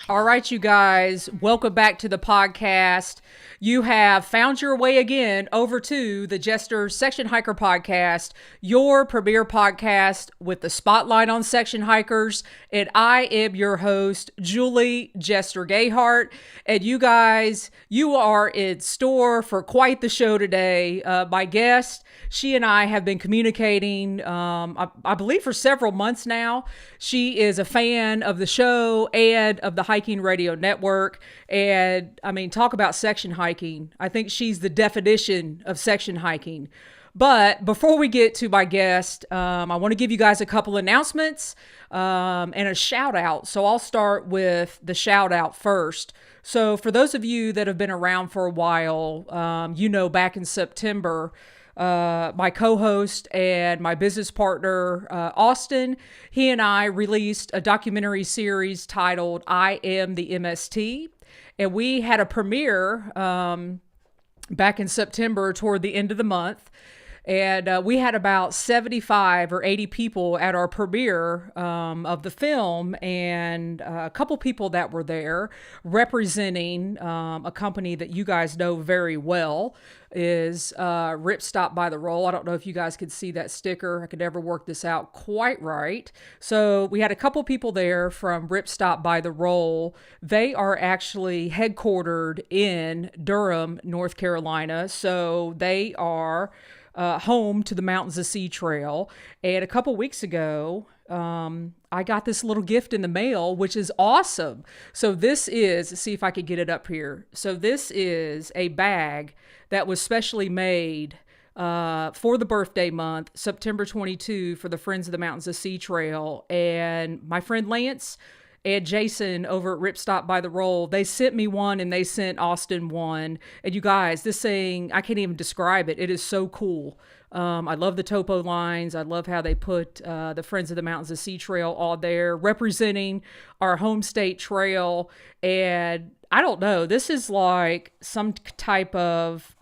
All right, you guys, welcome back to the podcast. You have found your way again over to the Jester Section Hiker podcast, your premier podcast with the spotlight on section hikers. And I am your host, Julie Jester Gayheart. And you guys, you are in store for quite the show today. My guest, she and I have been communicating, I believe, for several months now. She is a fan of the show and of the Hiking Radio Network. And I mean, talk about section hiking. I think she's the definition of section hiking. But before we get to my guest, I want to give you guys a couple announcements and a shout out. So I'll start with the shout out first. So for those of you that have been around for a while, back in September, my co-host and my business partner, Austin, he and I released a documentary series titled I Am The MST. And we had a premiere back in September toward the end of the month. And we had about 75 or 80 people at our premiere of the film, and a couple people that were there representing a company that you guys know very well is Rip Stop by the Roll. I don't know if you guys could see that sticker. I could never work this out quite right. So we had a couple people there from Rip Stop by the Roll. They are actually headquartered in Durham, North Carolina. So they are home to the Mountains of Sea Trail. And a couple weeks ago, I got this little gift in the mail, which is awesome. So this is, let's see if I could get it up here. So this is a bag that was specially made for the birthday month, September 22, for the Friends of the Mountains of Sea Trail. And my friend Lance and Jason over at Rip Stop by the Roll, they sent me one and they sent Austin one. And you guys, this thing, I can't even describe it. It is so cool. I love the topo lines. I love how they put the Friends of the Mountains of Sea Trail all there representing our home state trail. And I don't know, this is like some type of,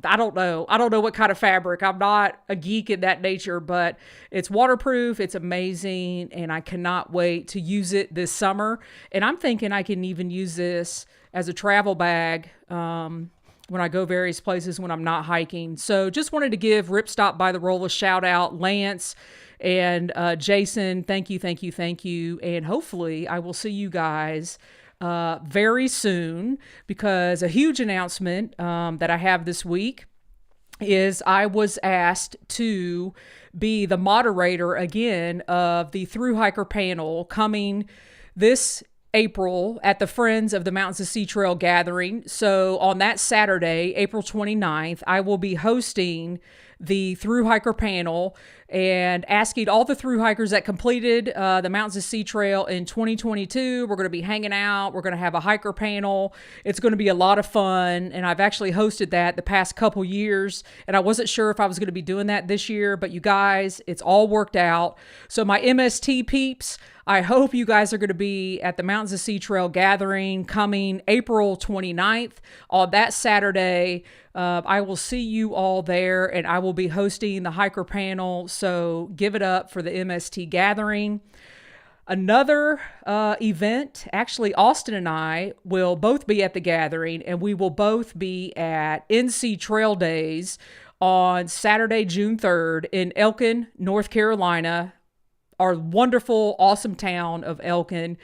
I don't know what kind of fabric. I'm not a geek in that nature, but it's waterproof. It's amazing. And I cannot wait to use it this summer. And I'm thinking I can even use this as a travel bag when I go various places when I'm not hiking. So just wanted to give Rip Stop by the Roll a shout out. Lance and Jason, thank you. And hopefully I will see you guys very soon, because a huge announcement that I have this week is I was asked to be the moderator again of the Thru Hiker panel coming this April at the Friends of the Mountains of Sea Trail gathering. So on that Saturday, April 29th, I will be hosting the Thru Hiker panel and asking all the thru hikers that completed the Mountains of Sea Trail in 2022. We're going to be hanging out. We're going to have a hiker panel. It's going to be a lot of fun. And I've actually hosted that the past couple years. And I wasn't sure if I was going to be doing that this year, but you guys, it's all worked out. So my MST peeps, I hope you guys are going to be at the Mountains of Sea Trail gathering coming April 29th on that Saturday. I will see you all there, and I will be hosting the hiker panel. So give it up for the MST gathering. Another event, actually, Austin and I will both be at the gathering, and we will both be at NC Trail Days on Saturday, June 3rd in Elkin, North Carolina, our wonderful, awesome town of Elkin.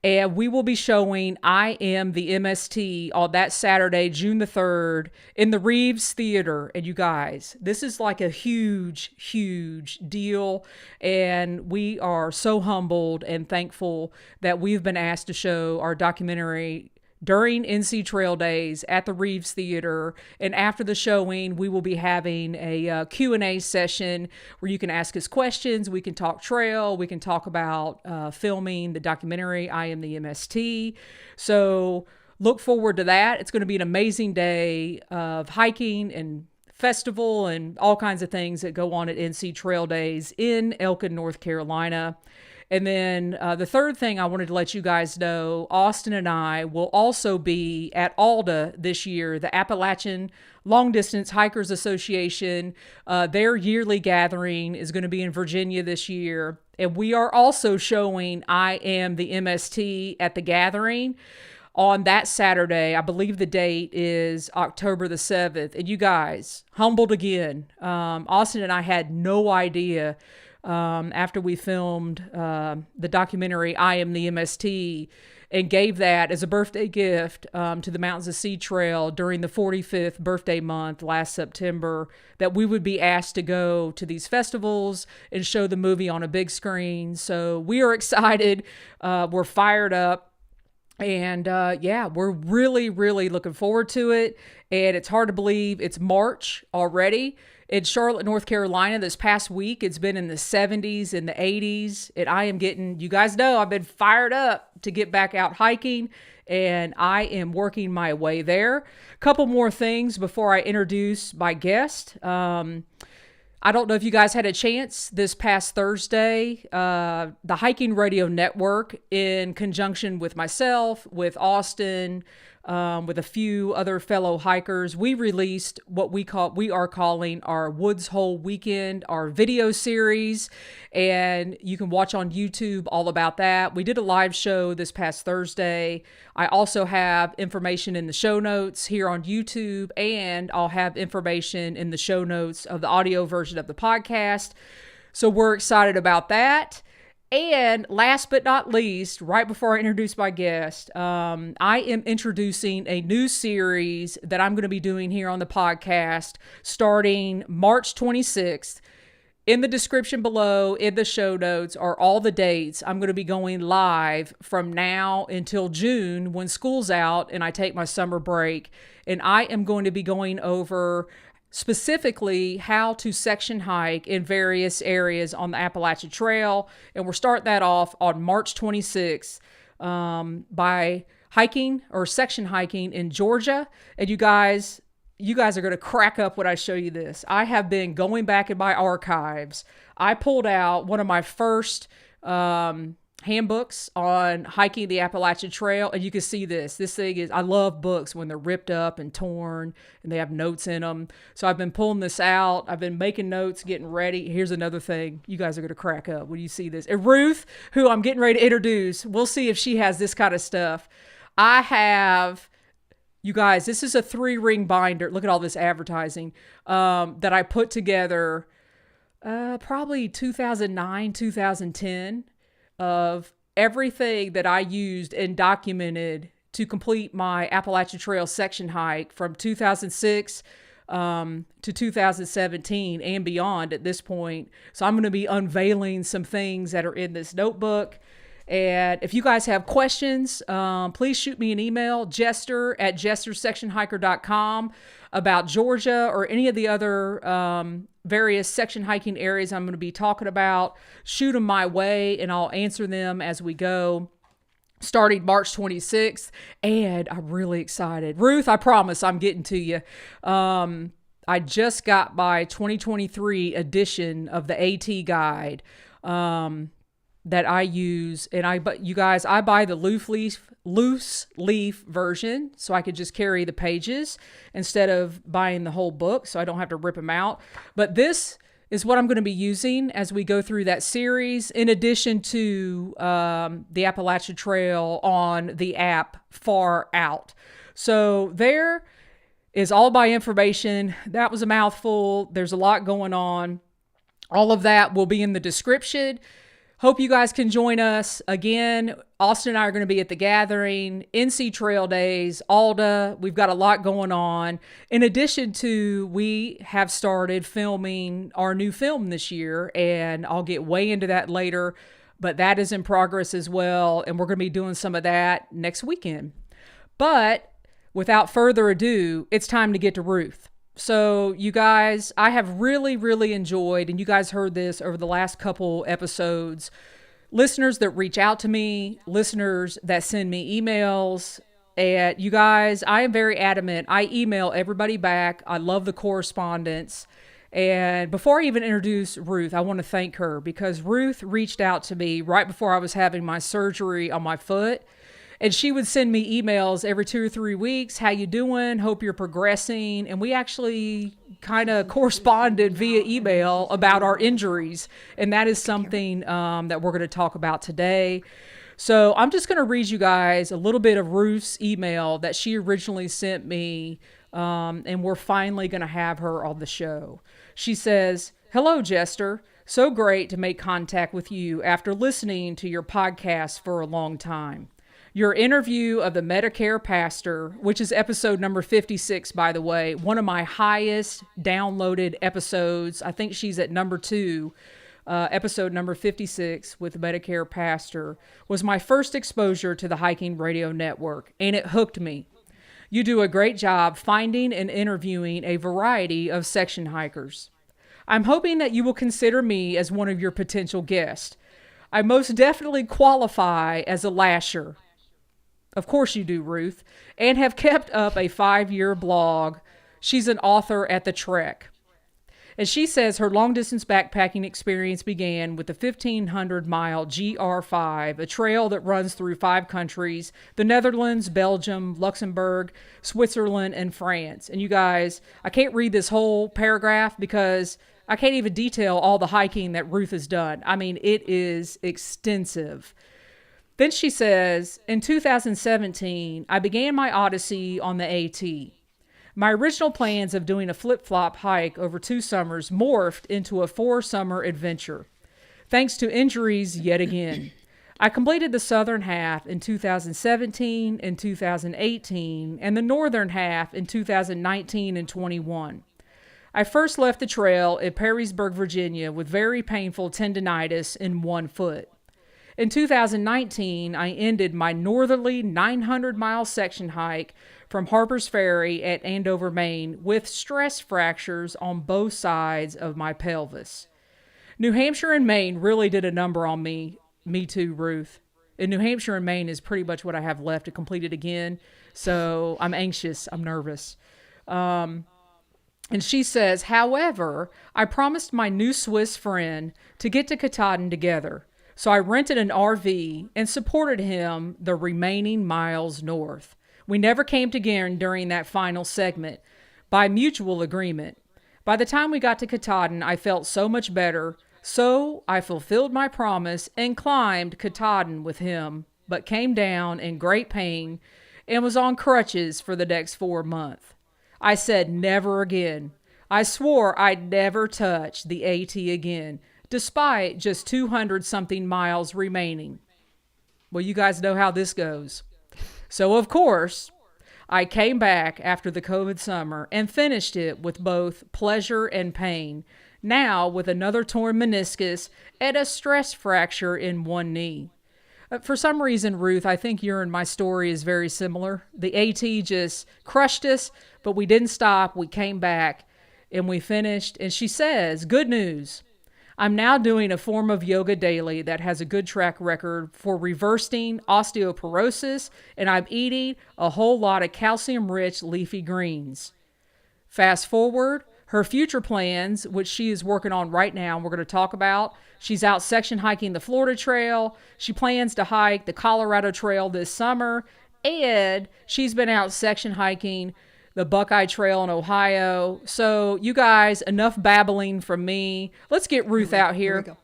And we will be showing I Am The MST on that Saturday, June the 3rd, in the Reeves Theater. And you guys, this is like a huge, huge deal. And we are so humbled and thankful that we've been asked to show our documentary during NC Trail Days at the Reeves Theater. And after the showing, we will be having a Q&A session where you can ask us questions. We can talk trail. We can talk about filming the documentary, I Am The MST. So look forward to that. It's going to be an amazing day of hiking and festival and all kinds of things that go on at NC Trail Days in Elkin, North Carolina. And then the third thing I wanted to let you guys know, Austin and I will also be at ALDA this year, the Appalachian Long Distance Hikers Association. Their yearly gathering is going to be in Virginia this year. And we are also showing I Am The MST at the Gathering on that Saturday. I believe the date is October the 7th. And you guys, humbled again. Austin and I had no idea after we filmed the documentary I Am The MST and gave that as a birthday gift to the Mountains of Sea Trail during the 45th birthday month last September, that we would be asked to go to these festivals and show the movie on a big screen. So we are excited. We're fired up. And yeah, we're really, really looking forward to it. And it's hard to believe it's March already. In Charlotte, North Carolina, this past week, it's been in the 70s and the 80s. And I am getting, you guys know, I've been fired up to get back out hiking. And I am working my way there. A couple more things before I introduce my guest. I don't know if you guys had a chance this past Thursday, the Hiking Radio Network, in conjunction with myself, with Austin, with a few other fellow hikers, we released what we are calling our Woods Hole Weekend, our video series, and you can watch on YouTube all about that. We did a live show this past Thursday. I also have information in the show notes here on YouTube, and I'll have information in the show notes of the audio version of the podcast. So we're excited about that. And last but not least, right before I introduce my guest, I am introducing a new series that I'm going to be doing here on the podcast starting March 26th. In the description below, in the show notes, are all the dates. I'm going to be going live from now until June when school's out and I take my summer break. And I am going to be going over specifically how to section hike in various areas on the Appalachian Trail. And we're starting that off on March 26th by hiking or section hiking in Georgia. And you guys are going to crack up when I show you this. I have been going back in my archives. I pulled out one of my first handbooks on hiking the Appalachian Trail, and you can see this. This thing is, I love books when they're ripped up and torn and they have notes in them. So I've been pulling this out. I've been making notes, getting ready. Here's another thing. You guys are going to crack up when you see this. And Ruth, who I'm getting ready to introduce, we'll see if she has this kind of stuff. I have... You guys, this is a 3-ring binder. Look at all this advertising that I put together probably 2009, 2010 of everything that I used and documented to complete my Appalachian Trail section hike from 2006 to 2017 and beyond at this point. So I'm going to be unveiling some things that are in this notebook. And if you guys have questions, please shoot me an email, jester@jestersectionhiker.com, about Georgia or any of the other various section hiking areas I'm going to be talking about. Shoot them my way and I'll answer them as we go, starting March 26th. And I'm really excited. Ruth, I promise I'm getting to you. I just got my 2023 edition of the AT guide. That I use, and you guys, I buy the loose leaf version so I could just carry the pages instead of buying the whole book so I don't have to rip them out. But this is what I'm going to be using as we go through that series, in addition to the Appalachian Trail on the app Far Out. So there is all my information. That was a mouthful. There's a lot going on. All of that will be in the description. Hope you guys can join us. Again, Austin and I are going to be at the Gathering, NC Trail Days, Alda. We've got a lot going on. In addition to, we have started filming our new film this year, and I'll get way into that later, but that is in progress as well, and we're going to be doing some of that next weekend. But without further ado, it's time to get to Ruth. So you guys, I have really, really enjoyed, and you guys heard this over the last couple episodes, listeners that reach out to me, listeners that send me emails, and you guys, I am very adamant. I email everybody back. I love the correspondence. And before I even introduce Ruth, I want to thank her because Ruth reached out to me right before I was having my surgery on my foot. And she would send me emails every 2 or 3 weeks. How you doing? Hope you're progressing. And we actually kind of corresponded via email about our injuries. And that is something that we're going to talk about today. So I'm just going to read you guys a little bit of Ruth's email that she originally sent me. And we're finally going to have her on the show. She says, "Hello, Jester. So great to make contact with you after listening to your podcast for a long time. Your interview of the Medicare pastor, which is episode number 56, by the way, one of my highest downloaded episodes. I think she's at number 2, episode number 56 with the Medicare pastor, was my first exposure to the Hiking Radio Network, and it hooked me. You do a great job finding and interviewing a variety of section hikers. I'm hoping that you will consider me as one of your potential guests. I most definitely qualify as a lasher." Of course you do, Ruth. "And have kept up a 5-year blog. She's an author at the Trek." And she says her long-distance backpacking experience began with the 1,500-mile GR5, a trail that runs through 5 countries, the Netherlands, Belgium, Luxembourg, Switzerland, and France. And you guys, I can't read this whole paragraph because I can't even detail all the hiking that Ruth has done. I mean, it is extensive. Then she says, "In 2017, I began my odyssey on the AT. My original plans of doing a flip-flop hike over 2 summers morphed into a 4-summer adventure, thanks to injuries yet again. I completed the southern half in 2017 and 2018, and the northern half in 2019 and 21. I first left the trail at Perrysburg, Virginia, with very painful tendinitis in one foot. In 2019, I ended my northerly 900-mile section hike from Harper's Ferry at Andover, Maine, with stress fractures on both sides of my pelvis. New Hampshire and Maine really did a number on me. Me too, Ruth. And New Hampshire and Maine is pretty much what I have left to complete it again. So I'm anxious. I'm nervous." And she says, "However, I promised my new Swiss friend to get to Katahdin together. So I rented an RV and supported him the remaining miles north. We never came together during that final segment, by mutual agreement. By the time we got to Katahdin, I felt so much better, so I fulfilled my promise and climbed Katahdin with him, but came down in great pain and was on crutches for the next 4 months. I said never again. I swore I'd never touch the AT again, despite just 200-something miles remaining. Well, you guys know how this goes. So, of course, I came back after the COVID summer and finished it with both pleasure and pain, now with another torn meniscus and a stress fracture in one knee. For some reason, Ruth, I think your and my story is very similar. The AT just crushed us, but we didn't stop. We came back and we finished. And she says, good news. I'm now doing a form of yoga daily that has a good track record for reversing osteoporosis, and I'm eating a whole lot of calcium-rich leafy greens. Fast forward, her future plans, which she is working on right now, and we're going to talk about. She's out section hiking the Florida Trail. She plans to hike the Colorado Trail this summer, and she's been out section hiking the Buckeye Trail in Ohio. So you guys, enough babbling from me. Let's get Ruth out here. Here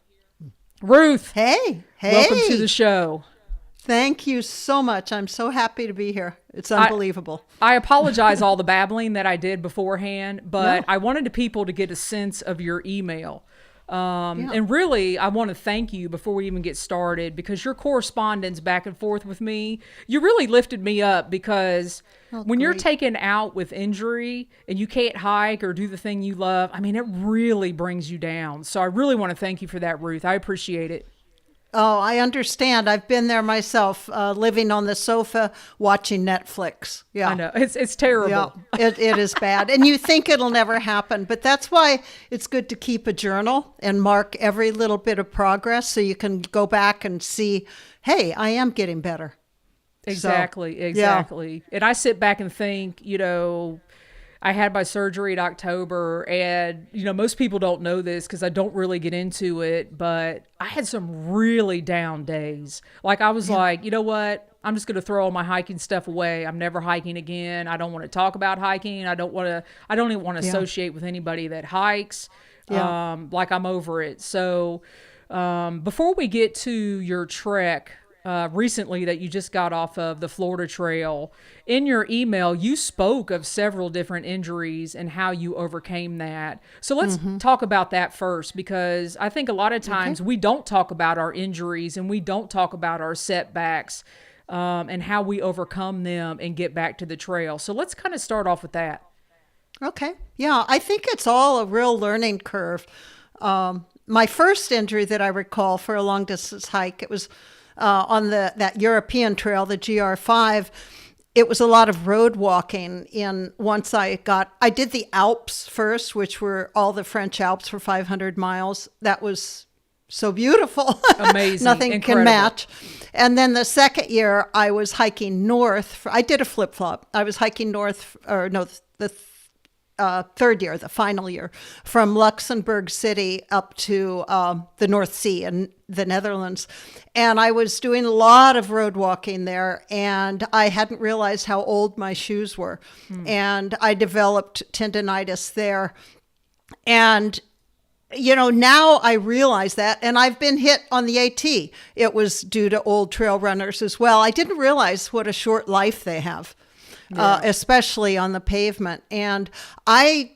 we go. Ruth. Hey. Welcome to the show. Thank you so much. I'm so happy to be here. It's unbelievable. I apologize all the babbling that I did beforehand, but I wanted people to get a sense of your email. And really, I want to thank you before we even get started, because your correspondence back and forth with me, you really lifted me up, because when you're taken out with injury and you can't hike or do the thing you love, I mean, it really brings you down. So I really want to thank you for that, Ruth. I appreciate it. Oh, I understand. I've been there myself, living on the sofa, watching Netflix. Yeah, I know. It's terrible. Yeah, it is bad. And you think it'll never happen. But that's why it's good to keep a journal and mark every little bit of progress so you can go back and see, hey, I am getting better. Exactly. Yeah. And I sit back and think, I had my surgery in October, and, most people don't know this because I don't really get into it, but I had some really down days. Like, I was like, you know what? I'm just going to throw all my hiking stuff away. I'm never hiking again. I don't want to talk about hiking. I don't even want to associate with anybody that hikes. Like I'm over it. So, before we get to your trek, recently that you just got off of the Florida Trail, in your email, you spoke of several different injuries and how you overcame that. So let's talk about that first, because I think a lot of times we don't talk about our injuries and we don't talk about our setbacks, and how we overcome them and get back to the trail. So let's kind of start off with that. Okay. Yeah, I think it's all a real learning curve. My first injury that I recall for a long distance hike, it was on that European trail, the GR5. It was a lot of road walking. Once I did the Alps first, which were all the French Alps for 500 miles. That was so beautiful. Amazing. Nothing Incredible. can match. And then the second year I was hiking north. I did a flip flop. I was hiking north, the third year, the final year, from Luxembourg City up to the North Sea in the Netherlands. And I was doing a lot of road walking there, and I hadn't realized how old my shoes were. And I developed tendonitis there. And now I realize that, and I've been hit on the AT. It was due to old trail runners as well. I didn't realize what a short life they have. Especially on the pavement. And I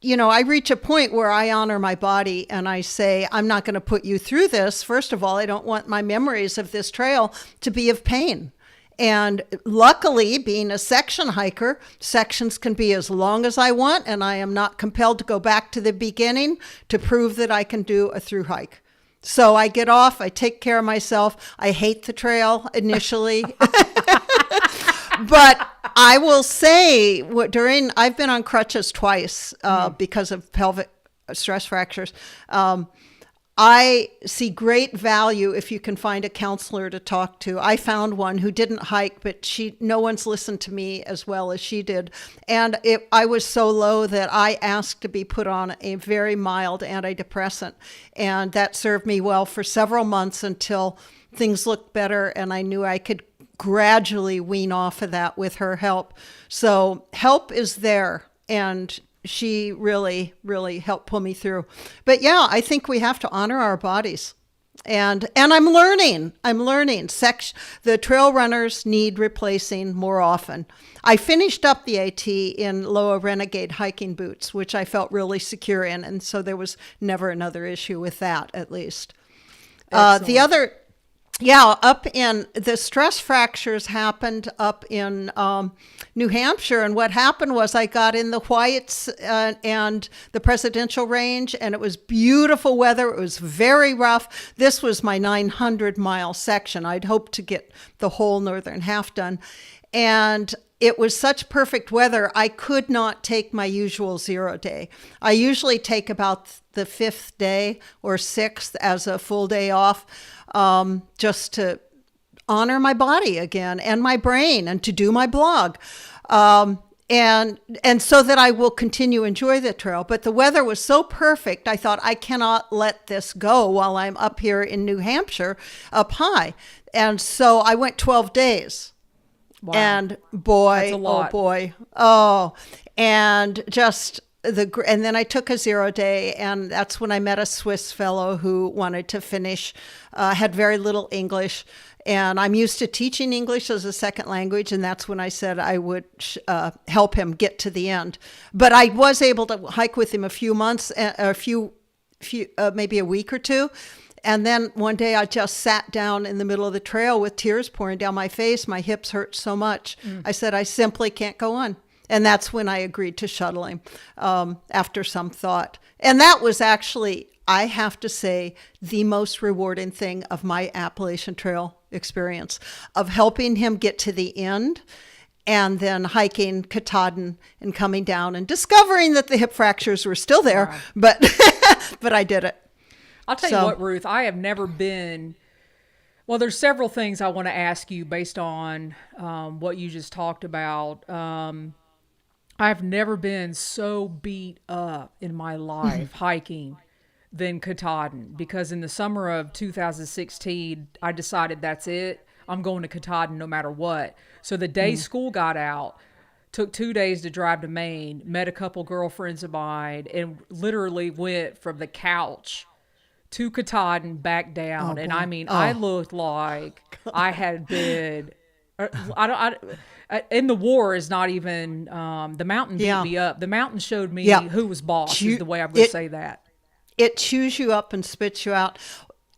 reach a point where I honor my body and I say, I'm not going to put you through this. First of all, I don't want my memories of this trail to be of pain. And luckily, being a section hiker, sections can be as long as I want, and I am not compelled to go back to the beginning to prove that I can do a through hike. So I get off, I take care of myself. I hate the trail initially. But I will say, I've been on crutches twice because of pelvic stress fractures. I see great value if you can find a counselor to talk to. I found one who didn't hike, but no one's listened to me as well as she did. And I was so low that I asked to be put on a very mild antidepressant. And that served me well for several months until things looked better and I knew I could gradually wean off of that with her help. So help is there, and she really, really helped pull me through. But yeah, I think we have to honor our bodies. And I'm learning. The trail runners need replacing more often. I finished up the AT in Loa Renegade hiking boots, which I felt really secure in. And so there was never another issue with that, at least. Up in the stress fractures happened up in New Hampshire. And what happened was I got in the Whites and the Presidential Range, and it was beautiful weather. It was very rough. This was my 900-mile section. I'd hoped to get the whole northern half done. And it was such perfect weather, I could not take my usual 0 day. I usually take about the 5th day or 6th as a full day off, just to honor my body again and my brain and to do my blog. And so that I will continue to enjoy the trail. But the weather was so perfect, I thought, I cannot let this go while I'm up here in New Hampshire, up high. And so I went 12 days. Wow. And boy, oh boy, and then I took a 0 day, and that's when I met a Swiss fellow who wanted to finish, had very little English, and I'm used to teaching English as a second language, and that's when I said I would help him get to the end. But I was able to hike with him a few months, maybe a week or two. And then one day I just sat down in the middle of the trail with tears pouring down my face. My hips hurt so much. I said, I simply can't go on. And that's when I agreed to shuttle him after some thought. And that was actually, I have to say, the most rewarding thing of my Appalachian Trail experience, of helping him get to the end and then hiking Katahdin and coming down and discovering that the hip fractures were still there. Wow. But I did it. I'll tell you what, Ruth, I have never been, well, there's several things I want to ask you based on what you just talked about. I've never been so beat up in my life hiking than Katahdin, because in the summer of 2016, I decided that's it. I'm going to Katahdin no matter what. So the day school got out, took 2 days to drive to Maine, met a couple girlfriends of mine, and literally went from the couch to Katahdin back down. And I mean, I looked like I had been, in the war is not even, the mountain beat me up. The mountain showed me who was boss, is the way I'm going to say that. It chews you up and spits you out.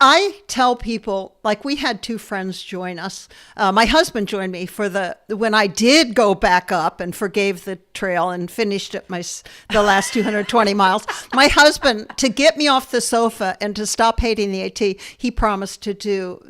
I tell people, like, we had 2 friends join us. My husband joined me for when I did go back up and forgave the trail and finished it the last 220 miles. My husband, to get me off the sofa and to stop hating the AT, he promised to do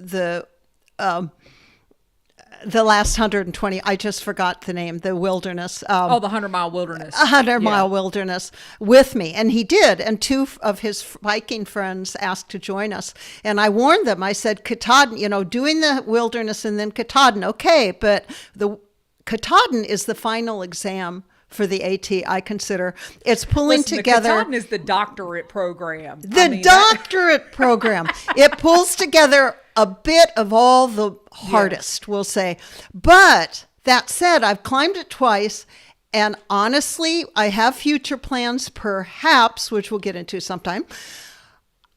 the last 120, I just forgot the name, the wilderness. The 100-mile wilderness. 100-mile wilderness with me. And he did. And 2 of his biking friends asked to join us. And I warned them. I said, Katahdin, doing the wilderness and then Katahdin, okay. But the Katahdin is the final exam for the AT, I consider. It's pulling together. The Katahdin is the doctorate program. Doctorate program. It pulls together a bit of all the hardest, we'll say. But that said, I've climbed it twice. And honestly, I have future plans, perhaps, which we'll get into sometime,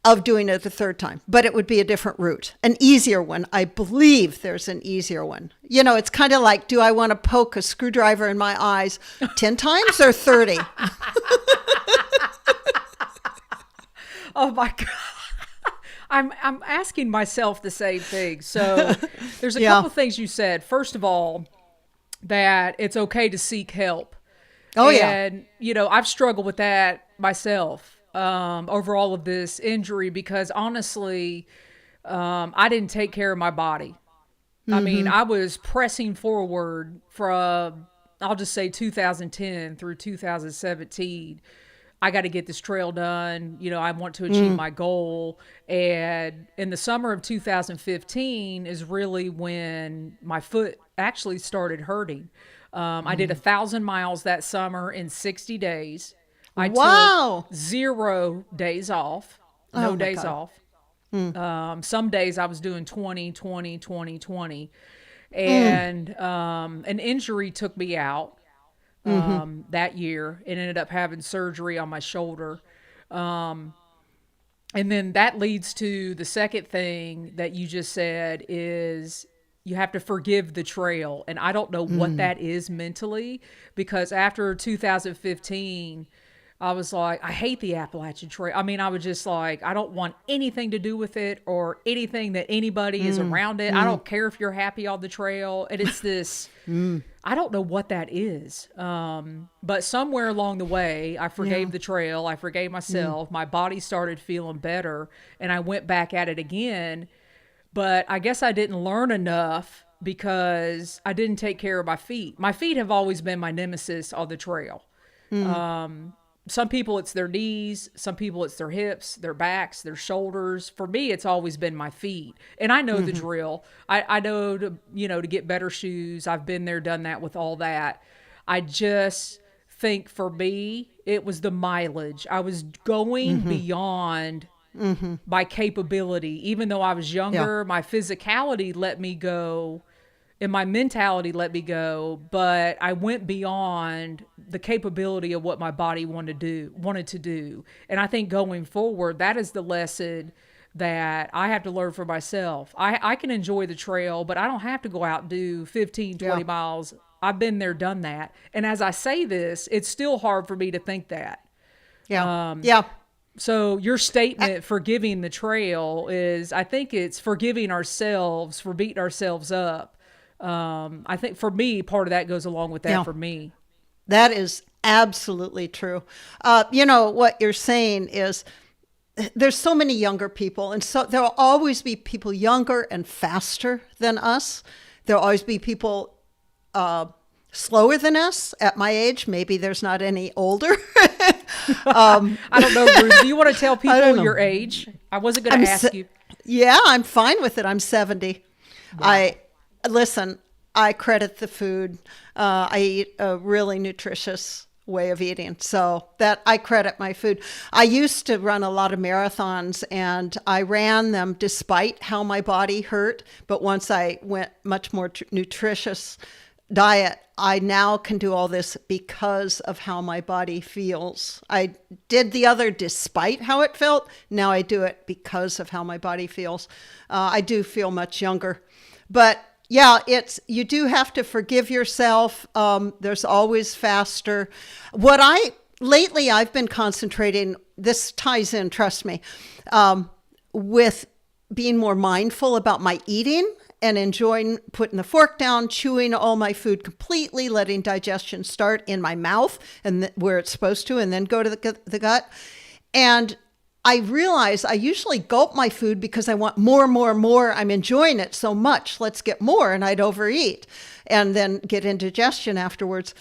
of doing it the 3rd time. But it would be a different route, an easier one. I believe there's an easier one. It's kind of like, do I want to poke a screwdriver in my eyes 10 times or 30? Oh my God. I'm asking myself the same thing. So there's a couple things you said. First of all, that it's okay to seek help. And, I've struggled with that myself over all of this injury because honestly, I didn't take care of my body. I mean, I was pressing forward from, I'll just say 2010 through 2017. I got to get this trail done. I want to achieve my goal. And in the summer of 2015 is really when my foot actually started hurting. I did 1,000 miles that summer in 60 days. I took 0 days off, no days off. Some days I was doing 20, 20, 20, 20. And an injury took me out. That year and ended up having surgery on my shoulder. And then that leads to the second thing that you just said is you have to forgive the trail. And I don't know what that is mentally, because after 2015, I was like, I hate the Appalachian Trail. I mean, I was just like, I don't want anything to do with it or anything that anybody is around it. I don't care if you're happy on the trail. And it's this, I don't know what that is. But somewhere along the way, I forgave the trail. I forgave myself. My body started feeling better and I went back at it again. But I guess I didn't learn enough because I didn't take care of my feet. My feet have always been my nemesis on the trail. Some people, it's their knees. Some people, it's their hips, their backs, their shoulders. For me, it's always been my feet. And I know the drill. I know to get better shoes. I've been there, done that with all that. I just think for me, it was the mileage. I was going beyond my capability. Even though I was younger, my physicality let me go and my mentality let me go, but I went beyond the capability of what my body wanted to do. And I think going forward, that is the lesson that I have to learn for myself. I can enjoy the trail, but I don't have to go out and do 15, 20 miles. I've been there, done that. And as I say this, it's still hard for me to think that. So your statement, forgiving the trail, is, I think it's forgiving ourselves for beating ourselves up. I think for me, part of that goes along with that for me. That is absolutely true. What you're saying is there's so many younger people, and so there will always be people younger and faster than us. There'll always be people slower than us at my age. Maybe there's not any older. I don't know, Ruth. Do you want to tell people your age? I wasn't going to ask you. Yeah, I'm fine with it. I'm 70. Wow. Listen, I credit the food. I eat a really nutritious, way of eating. So that I credit my food. I used to run a lot of marathons, and I ran them despite how my body hurt. But once I went much more nutritious diet, I now can do all this because of how my body feels. I did the other despite how it felt. Now I do it because of how my body feels. I do feel much younger. But yeah, you do have to forgive yourself. There's always faster. Lately I've been concentrating, this ties in, trust me, with being more mindful about my eating and enjoying putting the fork down, chewing all my food completely, letting digestion start in my mouth and where it's supposed to, and then go to the gut. And I realize I usually gulp my food because I want more. I'm enjoying it so much. Let's get more. And I'd overeat and then get indigestion afterwards.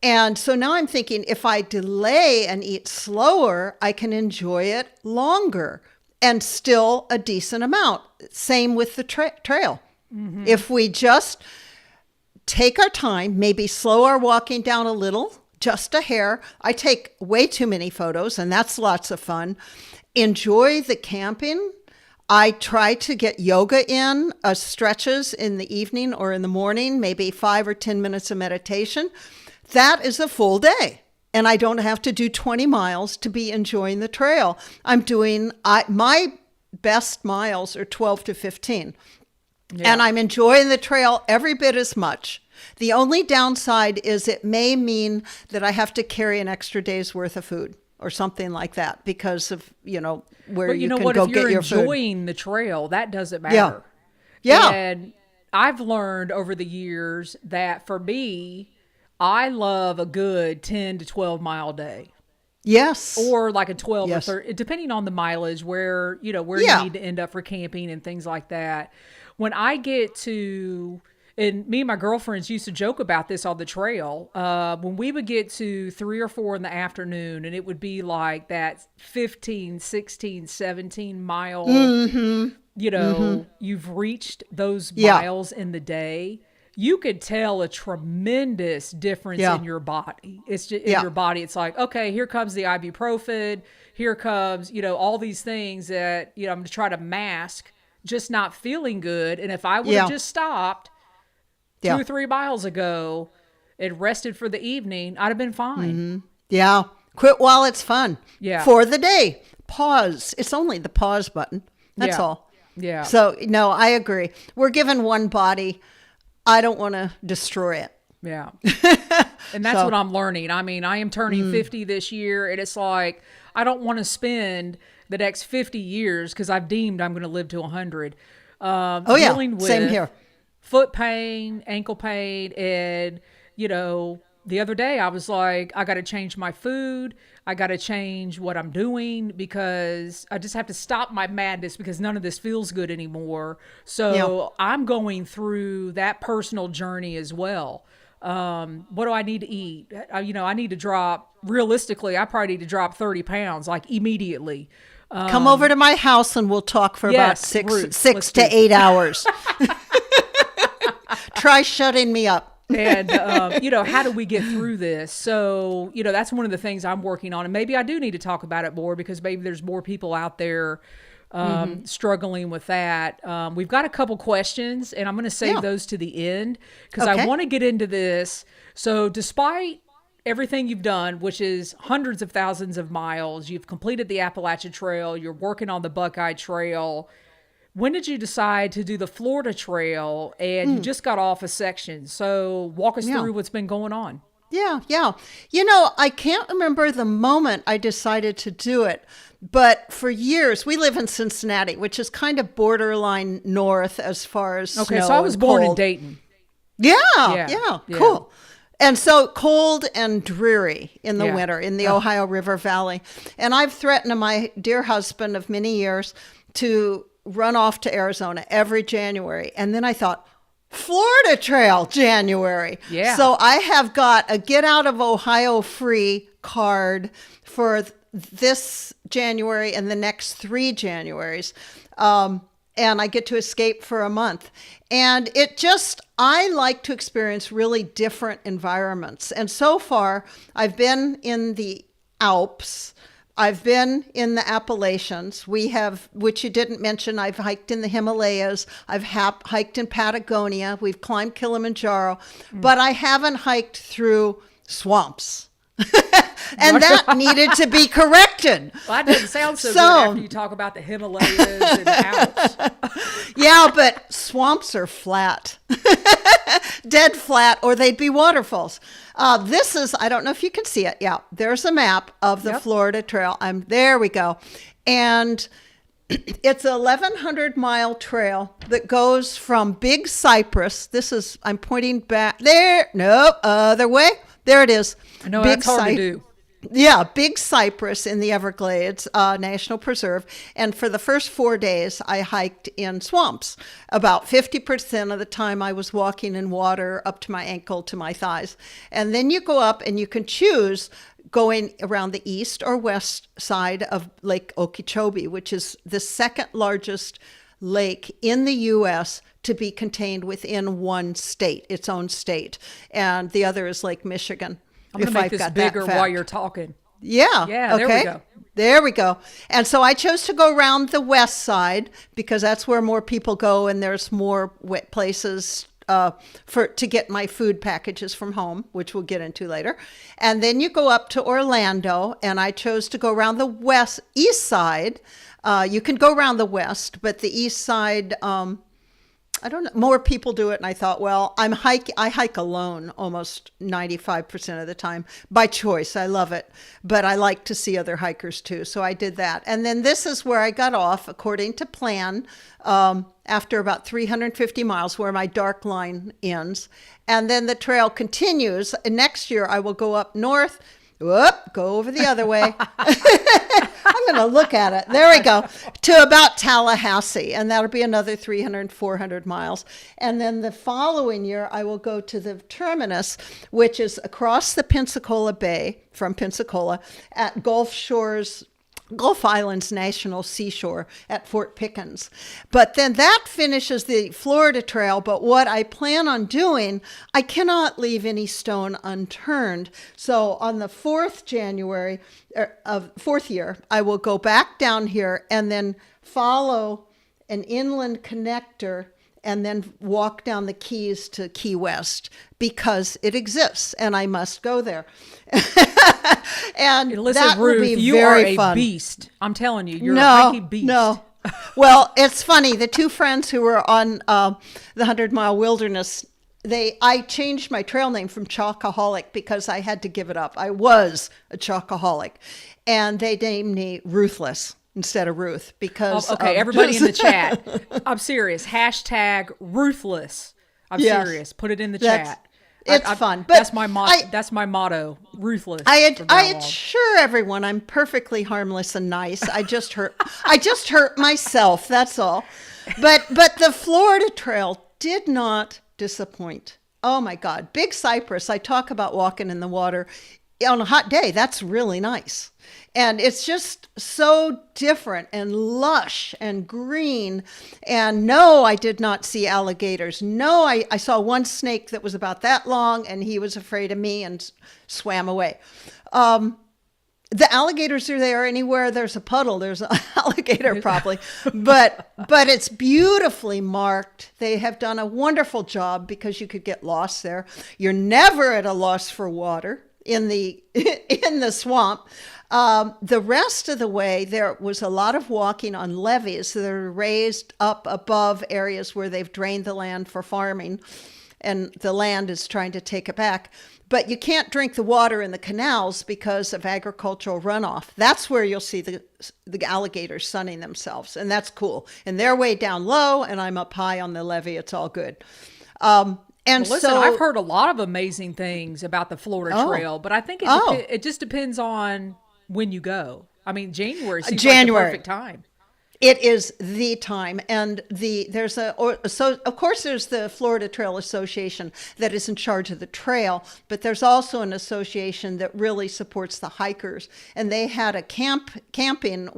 And so now I'm thinking if I delay and eat slower, I can enjoy it longer and still a decent amount. Same with the trail. Mm-hmm. If we just take our time, maybe slow our walking down a little, just a hair. I take way too many photos, and that's lots of fun. Enjoy the camping. I try to get yoga in, stretches in the evening or in the morning, maybe 5 or 10 minutes of meditation. That is a full day. And I don't have to do 20 miles to be enjoying the trail. I'm doing, my best miles are 12 to 15. Yeah. And I'm enjoying the trail every bit as much. The only downside is it may mean that I have to carry an extra day's worth of food or something like that because of, where you can go get your food. But if you're enjoying the trail, that doesn't matter. Yeah. And I've learned over the years that for me, I love a good 10 to 12 mile day. Yes. Or like a 12 or 30, depending on the mileage, where you need to end up for camping and things like that. When I get to, and me and my girlfriends used to joke about this on the trail, when we would get to 3 or 4 in the afternoon, and it would be like that 15, 16, 17 mile, you've reached those miles in the day. You could tell a tremendous difference in your body. It's just in your body. It's like, okay, here comes the ibuprofen. Here comes, all these things that, I'm going to try to mask just not feeling good. And if I would have just stopped 2 or 3 miles ago and rested for the evening, I'd have been fine. Mm-hmm. Yeah. Quit while it's fun. Yeah. For the day. Pause. It's only the pause button. That's all. Yeah. So, no, I agree. We're given one body. I don't want to destroy it. Yeah. And that's what I'm learning. I mean, I am turning 50 this year, and it's like, I don't want to spend the next 50 years, because I've deemed I'm going to live to 100. Dealing with same here. Foot pain, ankle pain, and, the other day I was like, I got to change my food. I got to change what I'm doing, because I just have to stop my madness, because none of this feels good anymore. So I'm going through that personal journey as well. What do I need to eat? I need to drop, realistically, I probably need to drop 30 pounds, like immediately. Come over to my house and we'll talk for about six to 8 hours. Try shutting me up. And, how do we get through this? So, that's one of the things I'm working on. And maybe I do need to talk about it more, because maybe there's more people out there struggling with that. We've got a couple questions, and I'm going to save those to the end, because I want to get into this. So despite everything you've done, which is hundreds of thousands of miles, you've completed the Appalachian Trail, you're working on the Buckeye Trail. When did you decide to do the Florida Trail? And you just got off a section. So walk us through what's been going on. Yeah. I can't remember the moment I decided to do it. But for years, we live in Cincinnati, which is kind of borderline north as far as snow. So I was born in Dayton. Yeah, cool. And so cold and dreary in the winter in the Ohio River Valley. And I've threatened my dear husband of many years to run off to Arizona every January. And then I thought, Florida Trail January. Yeah. So I have got a Get Out of Ohio free card for this January and the next 3 Januaries. and I get to escape for a month. And I like to experience really different environments. And so far, I've been in the Alps. I've been in the Appalachians. Which you didn't mention, I've hiked in the Himalayas. I've hiked in Patagonia. We've climbed Kilimanjaro, but I haven't hiked through swamps. And that needed to be corrected. Well, that doesn't sound so good after you talk about the Himalayas and Alps. Yeah, but swamps are flat. Dead flat, or they'd be waterfalls. This is, I don't know if you can see it. Yeah, there's a map of the Florida Trail. There we go. And it's a 1,100-mile trail that goes from Big Cypress. I'm pointing back there. No, other way. There it is. I know that's hard to do. Yeah, Big Cypress in the Everglades National Preserve. And for the first 4 days, I hiked in swamps. About 50% of the time I was walking in water up to my ankle to my thighs. And then you go up and you can choose going around the east or west side of Lake Okeechobee, which is the second largest lake in the U.S. to be contained within one state, its own state. And the other is Lake Michigan. I'm going to make this bigger while you're talking. Yeah. Yeah, okay. There we go. There we go. And so I chose to go around the west side because that's where more people go and there's more places to get my food packages from home, which we'll get into later. And then you go up to Orlando, and I chose to go around the east side. You can go around the west, but the east side, I don't know, more people do it. And I thought, well, I hike alone almost 95% of the time by choice. I love it, but I like to see other hikers too. So I did that. And then this is where I got off according to plan, after about 350 miles where my dark line ends. And then the trail continues. And next year I will go up north. Whoop, go over the other way. I'm going to look at it. There we go. To about Tallahassee. And that'll be another 300, 400 miles. And then the following year, I will go to the terminus, which is across the Pensacola Bay from Pensacola at Gulf Islands National Seashore at Fort Pickens. But then that finishes the Florida Trail. But what I plan on doing, I cannot leave any stone unturned. So on the 4th year, I will go back down here and then follow an inland connector and then walk down the Keys to Key West because it exists and I must go there. And listen, that Ruth, will be you very are a fun. Beast. I'm telling you, you're a hiking beast. No. Well, it's funny. The two friends who were on the 100-mile wilderness, I changed my trail name from Chocoholic because I had to give it up. I was a chocoholic. And they named me Ruthless instead of Ruth because okay, everybody in the chat, I'm serious. Hashtag Ruthless. I'm serious. Put it in the chat. It's fun. But that's my motto. That's my motto. Ruthless. I assure everyone I'm perfectly harmless and nice. I just hurt myself. That's all. But the Florida Trail did not disappoint. Oh my God. Big Cypress. I talk about walking in the water on a hot day. That's really nice. And it's just so different and lush and green. And no, I did not see alligators. No, I saw one snake that was about that long and he was afraid of me and swam away. The alligators are there anywhere there's a puddle. There's an alligator probably, but it's beautifully marked. They have done a wonderful job because you could get lost there. You're never at a loss for water in the swamp. The rest of the way, there was a lot of walking on levees that are raised up above areas where they've drained the land for farming, and the land is trying to take it back. But you can't drink the water in the canals because of agricultural runoff. That's where you'll see the alligators sunning themselves, and that's cool. And they're way down low, and I'm up high on the levee. It's all good. And listen, so I've heard a lot of amazing things about the Florida Trail, but I think it just depends on when you go. I mean, January seems like the perfect time. It is the time. And there's of course there's the Florida Trail Association that is in charge of the trail, but there's also an association that really supports the hikers. And they had a camping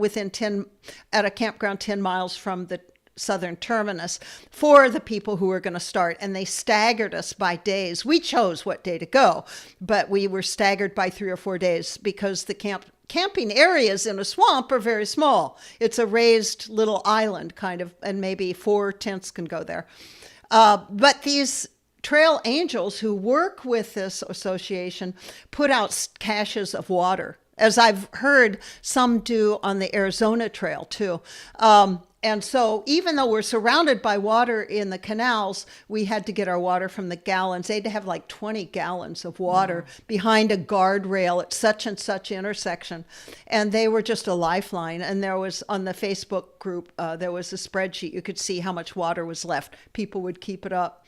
at a campground 10 miles from the southern terminus for the people who were going to start, and they staggered us by days. We chose what day to go, but we were staggered by 3 or 4 days because the camping areas in a swamp are very small. It's a raised little island kind of, and maybe 4 tents can go there. But these trail angels who work with this association put out caches of water, as I've heard some do on the Arizona Trail too. And so even though we're surrounded by water in the canals, we had to get our water from the gallons. They had to have like 20 gallons of water behind a guardrail at such and such intersection. And they were just a lifeline. And there was, on the Facebook group, there was a spreadsheet. You could see how much water was left. People would keep it up.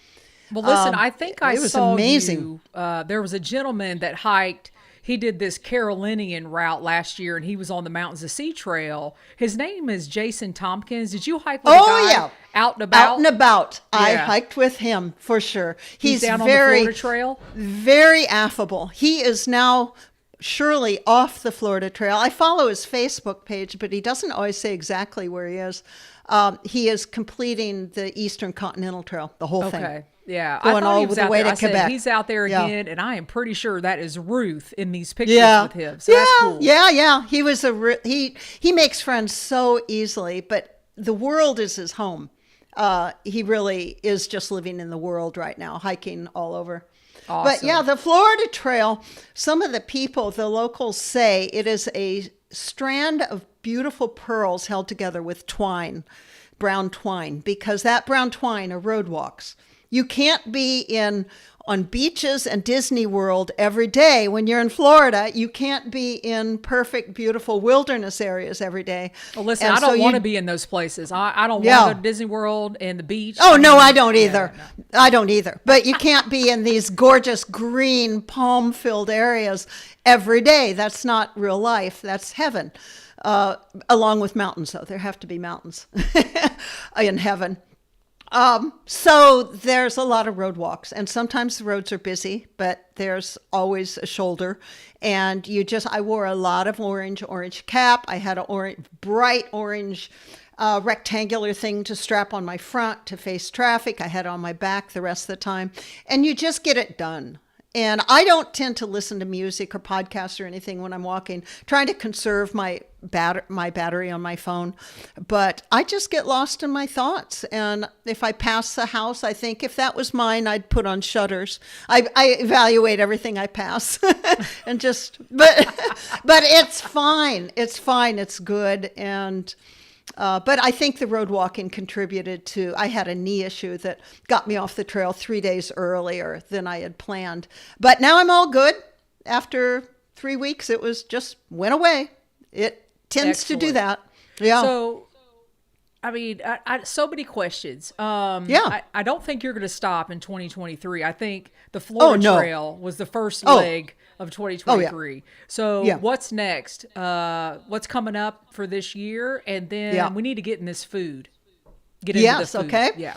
Well, listen, I think I saw amazing. You. There was a gentleman that hiked. He did this Carolinian route last year, and he was on the Mountains of Sea Trail. His name is Jason Tompkins. Did you hike with a guy out and about? Out and about. Yeah. I hiked with him for sure. He's down on the Florida Trail? Very affable. He is now surely off the Florida Trail. I follow his Facebook page, but he doesn't always say exactly where he is. He is completing the Eastern Continental Trail, the whole thing. Okay. Yeah, going all the way to Quebec. Said, he's out there again, and I am pretty sure that is Ruth in these pictures with him. So that's cool. Yeah. He was he makes friends so easily, but the world is his home. He really is just living in the world right now, hiking all over. Awesome. But yeah, the Florida Trail, some of the people, the locals say it is a strand of beautiful pearls held together with twine, brown twine, because that brown twine are road walks. You can't be on beaches and Disney World every day. When you're in Florida, you can't be in perfect, beautiful wilderness areas every day. Well, listen, I don't want to be in those places. I don't want to go to Disney World and the beach. Oh, no, I don't either. No. I don't either. But you can't be in these gorgeous green palm-filled areas every day. That's not real life. That's heaven. Along with mountains, though. There have to be mountains in heaven. So there's a lot of road walks, and sometimes the roads are busy, but there's always a shoulder. And I wore a lot of orange cap. I had a bright orange rectangular thing to strap on my front to face traffic. I had it on my back the rest of the time, and you just get it done. And I don't tend to listen to music or podcasts or anything when I'm walking, trying to conserve my battery on my phone. But I just get lost in my thoughts. And if I pass a house, I think if that was mine, I'd put on shutters. I evaluate everything I pass and but it's fine. It's fine. It's good. And but I think the road walking contributed to, I had a knee issue that got me off the trail 3 days earlier than I had planned. But now I'm all good. After 3 weeks, it went away. It tends to do that. Yeah. So, I mean, so many questions. I don't think you're going to stop in 2023. I think the Florida Trail was the first leg of 2023. So what's next? What's coming up for this year? And then we need to get in this food. Get into the food. Okay. Yeah.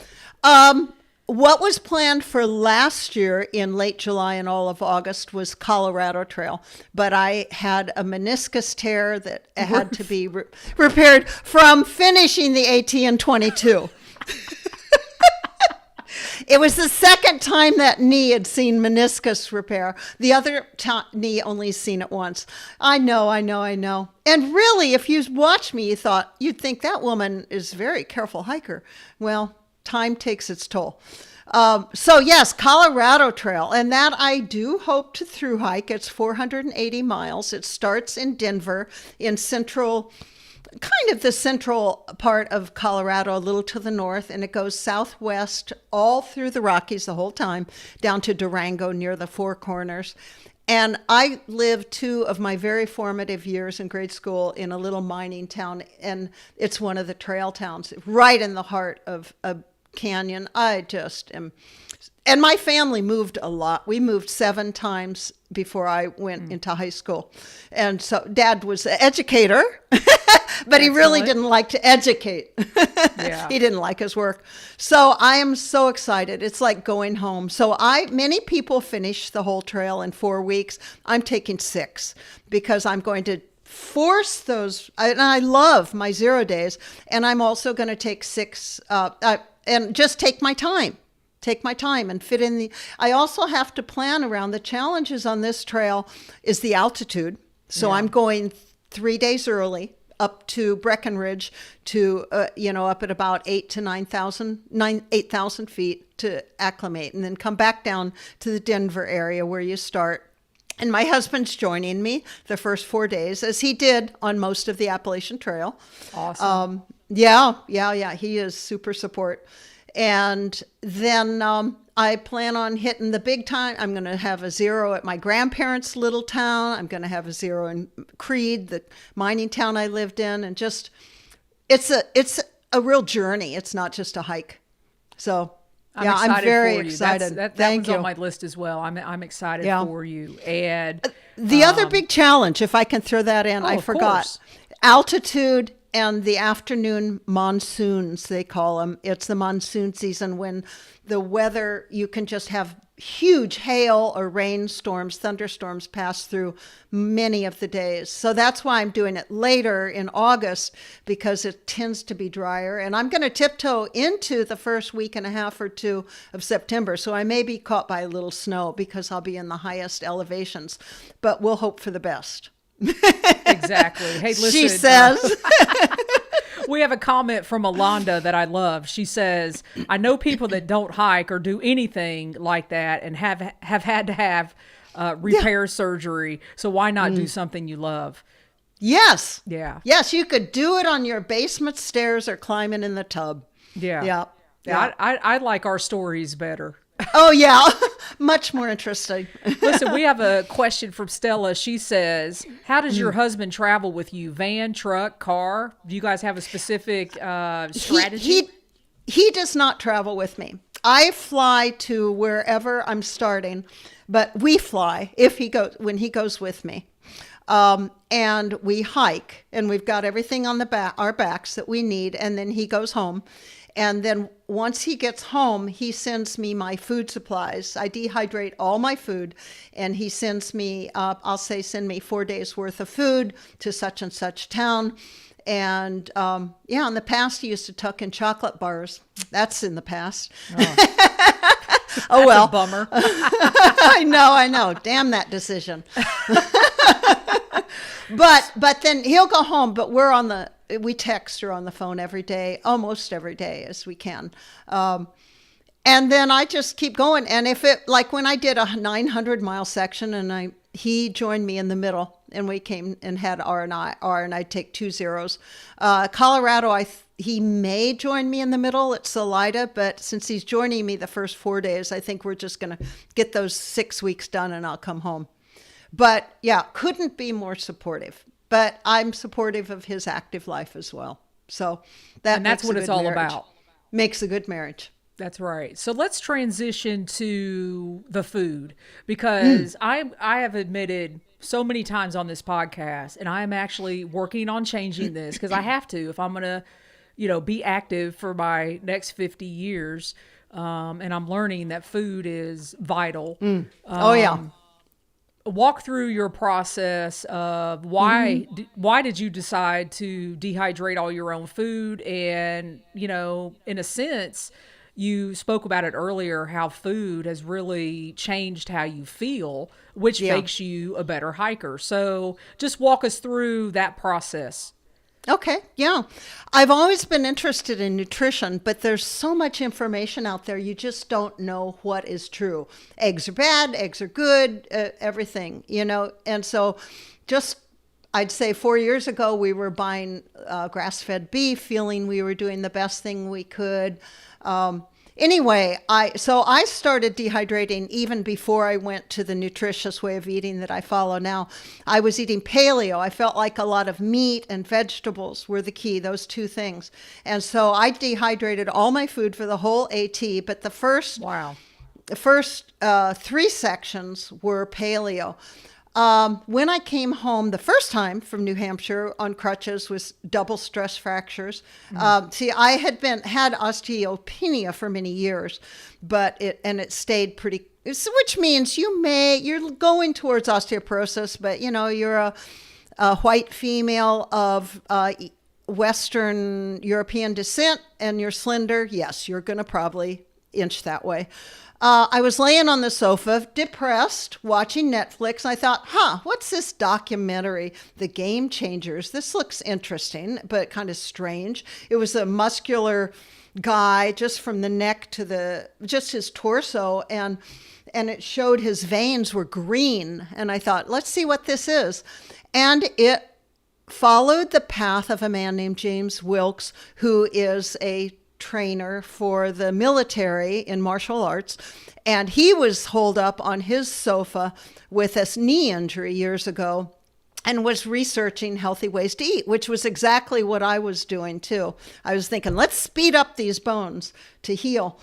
What was planned for last year in late July and all of August was Colorado Trail, but I had a meniscus tear that had to be repaired from finishing the AT in 22. It was the second time that knee had seen meniscus repair. The other knee only seen it once. I know. And really, if you watch me, you'd think that woman is a very careful hiker. Well, time takes its toll. So yes, Colorado Trail, and that I do hope to through hike. It's 480 miles. It starts in Denver in kind of the central part of Colorado, a little to the north, and it goes southwest all through the Rockies the whole time, down to Durango near the Four Corners. And I lived 2 of my very formative years in grade school in a little mining town, and it's one of the trail towns, right in the heart of a canyon. I just am. And my family moved a lot. We moved 7 times before I went into high school. And so Dad was an educator, but he really didn't like to educate. He didn't like his work. So I am so excited. It's like going home. So many people finish the whole trail in 4 weeks. I'm taking 6 because I'm going to force those. And I love my 0 days, and I'm also going to take 6 and just take my time. Take my time and fit in I also have to plan around the challenges on this trail is the altitude. So I'm going 3 days early up to Breckenridge to, up at about 8,000 feet to acclimate, and then come back down to the Denver area where you start. And my husband's joining me the first 4 days, as he did on most of the Appalachian Trail. Awesome. Yeah. He is super support. And then I plan on hitting the big time. I'm going to have a 0 at my grandparents' little town. I'm going to have a 0 in Creed, the mining town I lived in. And just, it's a real journey. It's not just a hike. So I'm very excited. That Thank one's you. On my list as well. I'm excited for you. And the other big challenge, if I can throw that in, I forgot. Course. Altitude and the afternoon monsoons, they call them. It's the monsoon season when the weather, you can just have huge hail or rainstorms, thunderstorms pass through many of the days. So that's why I'm doing it later in August, because it tends to be drier. And I'm going to tiptoe into the first week and a half or 2 of September. So I may be caught by a little snow because I'll be in the highest elevations, but we'll hope for the best. Exactly. Hey, listen. She says. We have a comment from Alonda that I love. She says, I know people that don't hike or do anything like that and have had to have repair surgery. So why not do something you love? Yes. Yeah. Yes, you could do it on your basement stairs or climbing in the tub. Yeah. I like our stories better. Oh, yeah. Much more interesting. Listen, we have a question from Stella. She says, how does your husband travel with you? Van, truck, car? Do you guys have a specific strategy? He does not travel with me. I fly to wherever I'm starting, but we fly when he goes with me. And we hike, and we've got everything on our backs that we need, and then he goes home. And then once he gets home, he sends me my food supplies. I dehydrate all my food, and he sends me, send me 4 days worth of food to such and such town. And in the past, he used to tuck in chocolate bars. That's in the past. Oh well. A bummer. I know. Damn that decision. But then he'll go home, but we text or on the phone every day, almost every day as we can. And then I just keep going. And like when I did a 900-mile section, and he joined me in the middle, and we came and had R and I take 2 zeros. Colorado, he may join me in the middle at Salida, but since he's joining me the first 4 days, I think we're just going to get those 6 weeks done, and I'll come home. But yeah, couldn't be more supportive. But I'm supportive of his active life as well. So that's what it's all about. Makes a good marriage. That's right. So let's transition to the food, because I have admitted so many times on this podcast, and I am actually working on changing this, because I have to if I'm going to, be active for my next 50 years. And I'm learning that food is vital. Walk through your process of why did you decide to dehydrate all your own food? And, in a sense, you spoke about it earlier, how food has really changed how you feel, which makes you a better hiker. So just walk us through that process. Okay, yeah. I've always been interested in nutrition, but there's so much information out there, you just don't know what is true. Eggs are bad, eggs are good, everything, And so I'd say 4 years ago, we were buying grass-fed beef, feeling we were doing the best thing we could. Anyway, I started dehydrating even before I went to the nutritious way of eating that I follow now. I was eating paleo. I felt like a lot of meat and vegetables were the key, those 2 things. And so I dehydrated all my food for the whole AT, but the first 3 sections were paleo. When I came home the first time from New Hampshire on crutches with double stress fractures, I had osteopenia for many years, but it stayed which means you're going towards osteoporosis, but you're a white female of Western European descent, and you're slender, yes, you're going to probably inch that way. I was laying on the sofa, depressed, watching Netflix. I thought, what's this documentary, The Game Changers? This looks interesting, but kind of strange. It was a muscular guy just from the neck to just his torso, and it showed his veins were green. And I thought, let's see what this is. And it followed the path of a man named James Wilkes, who is a trainer for the military in martial arts. And he was holed up on his sofa with a knee injury years ago and was researching healthy ways to eat, which was exactly what I was doing too. I was thinking, let's speed up these bones to heal.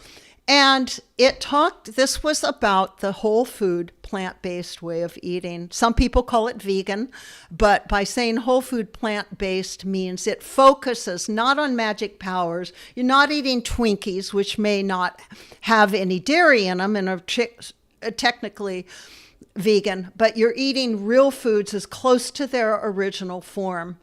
And this was about the whole food, plant-based way of eating. Some people call it vegan, but by saying whole food, plant-based means it focuses not on magic powers. You're not eating Twinkies, which may not have any dairy in them and are technically vegan, but you're eating real foods as close to their original form.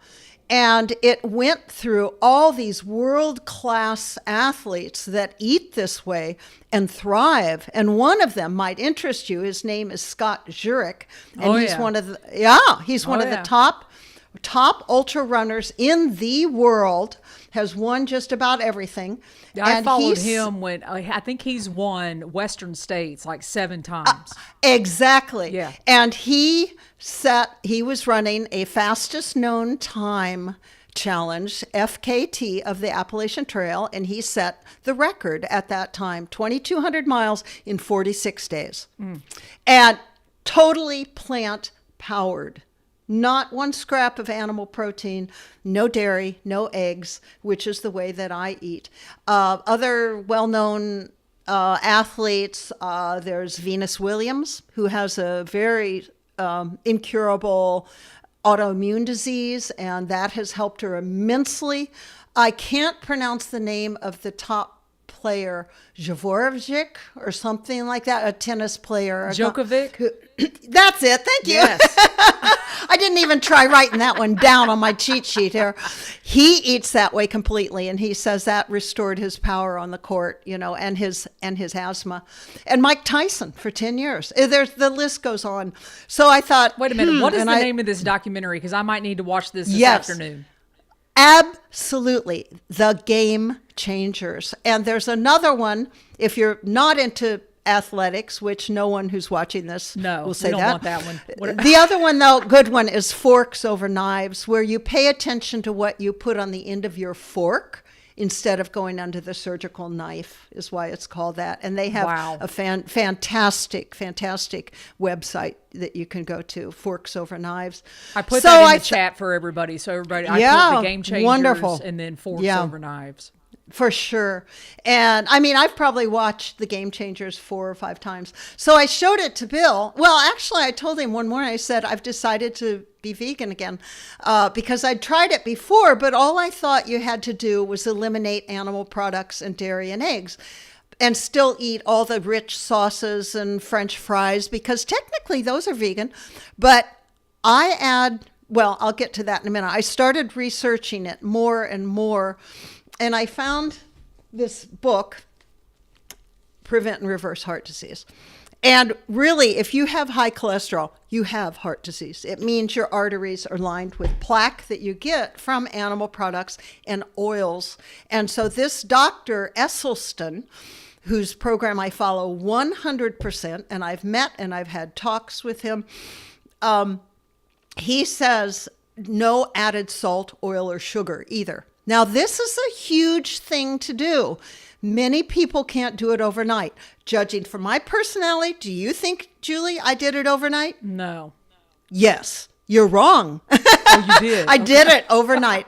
And it went through all these world-class athletes that eat this way and thrive. And one of them might interest you. His name is Scott Jurek. And he's one of the top ultra runners in the world, has won just about everything. I followed him when I think he's won Western States like 7 times. Exactly. Yeah. And he was running a fastest known time challenge, FKT, of the Appalachian Trail, and he set the record at that time, 2,200 miles in 46 days. And totally plant powered. Not one scrap of animal protein, no dairy, no eggs, which is the way that I eat. Other well-known athletes, there's Venus Williams, who has a very incurable autoimmune disease, and that has helped her immensely. I can't pronounce the name of the top player, Djokovic or something like that, a tennis player. Djokovic? That's it. Thank you. Yes. I didn't even try writing that one down on my cheat sheet here. He eats that way completely, and he says that restored his power on the court, and his asthma. And Mike Tyson for 10 years. The list goes on. So I thought, wait a minute, what is the name of this documentary? Because I might need to watch this afternoon. Absolutely. The Game Changers. And there's another one, if you're not into athletics, which no one who's watching this will say that. No, we don't want that one. The other one, though, good one, is Forks Over Knives, where you pay attention to what you put on the end of your fork instead of going under the surgical knife, is why it's called that. And they have a fantastic website that you can go to, Forks Over Knives. I put that in the chat for everybody. So everybody, I put the Game Changers wonderful. And then Forks Over Knives. For sure. And I mean, I've probably watched The Game Changers 4 or 5 times. So I showed it to Bill. Well, actually, I told him one morning, I said, I've decided to be vegan again because I'd tried it before, but all I thought you had to do was eliminate animal products and dairy and eggs and still eat all the rich sauces and French fries, because technically those are vegan. But I'll get to that in a minute. I started researching it more and more. And I found this book, Prevent and Reverse Heart Disease. And really, if you have high cholesterol, you have heart disease. It means your arteries are lined with plaque that you get from animal products and oils. And so this Dr. Esselstyn, whose program I follow 100%, and I've met and I've had talks with him, he says no added salt, oil, or sugar either. Now, this is a huge thing to do. Many people can't do it overnight. Judging from my personality, do you think, Julie, I did it overnight? No. Yes, you're wrong. Oh, you did? I did it overnight.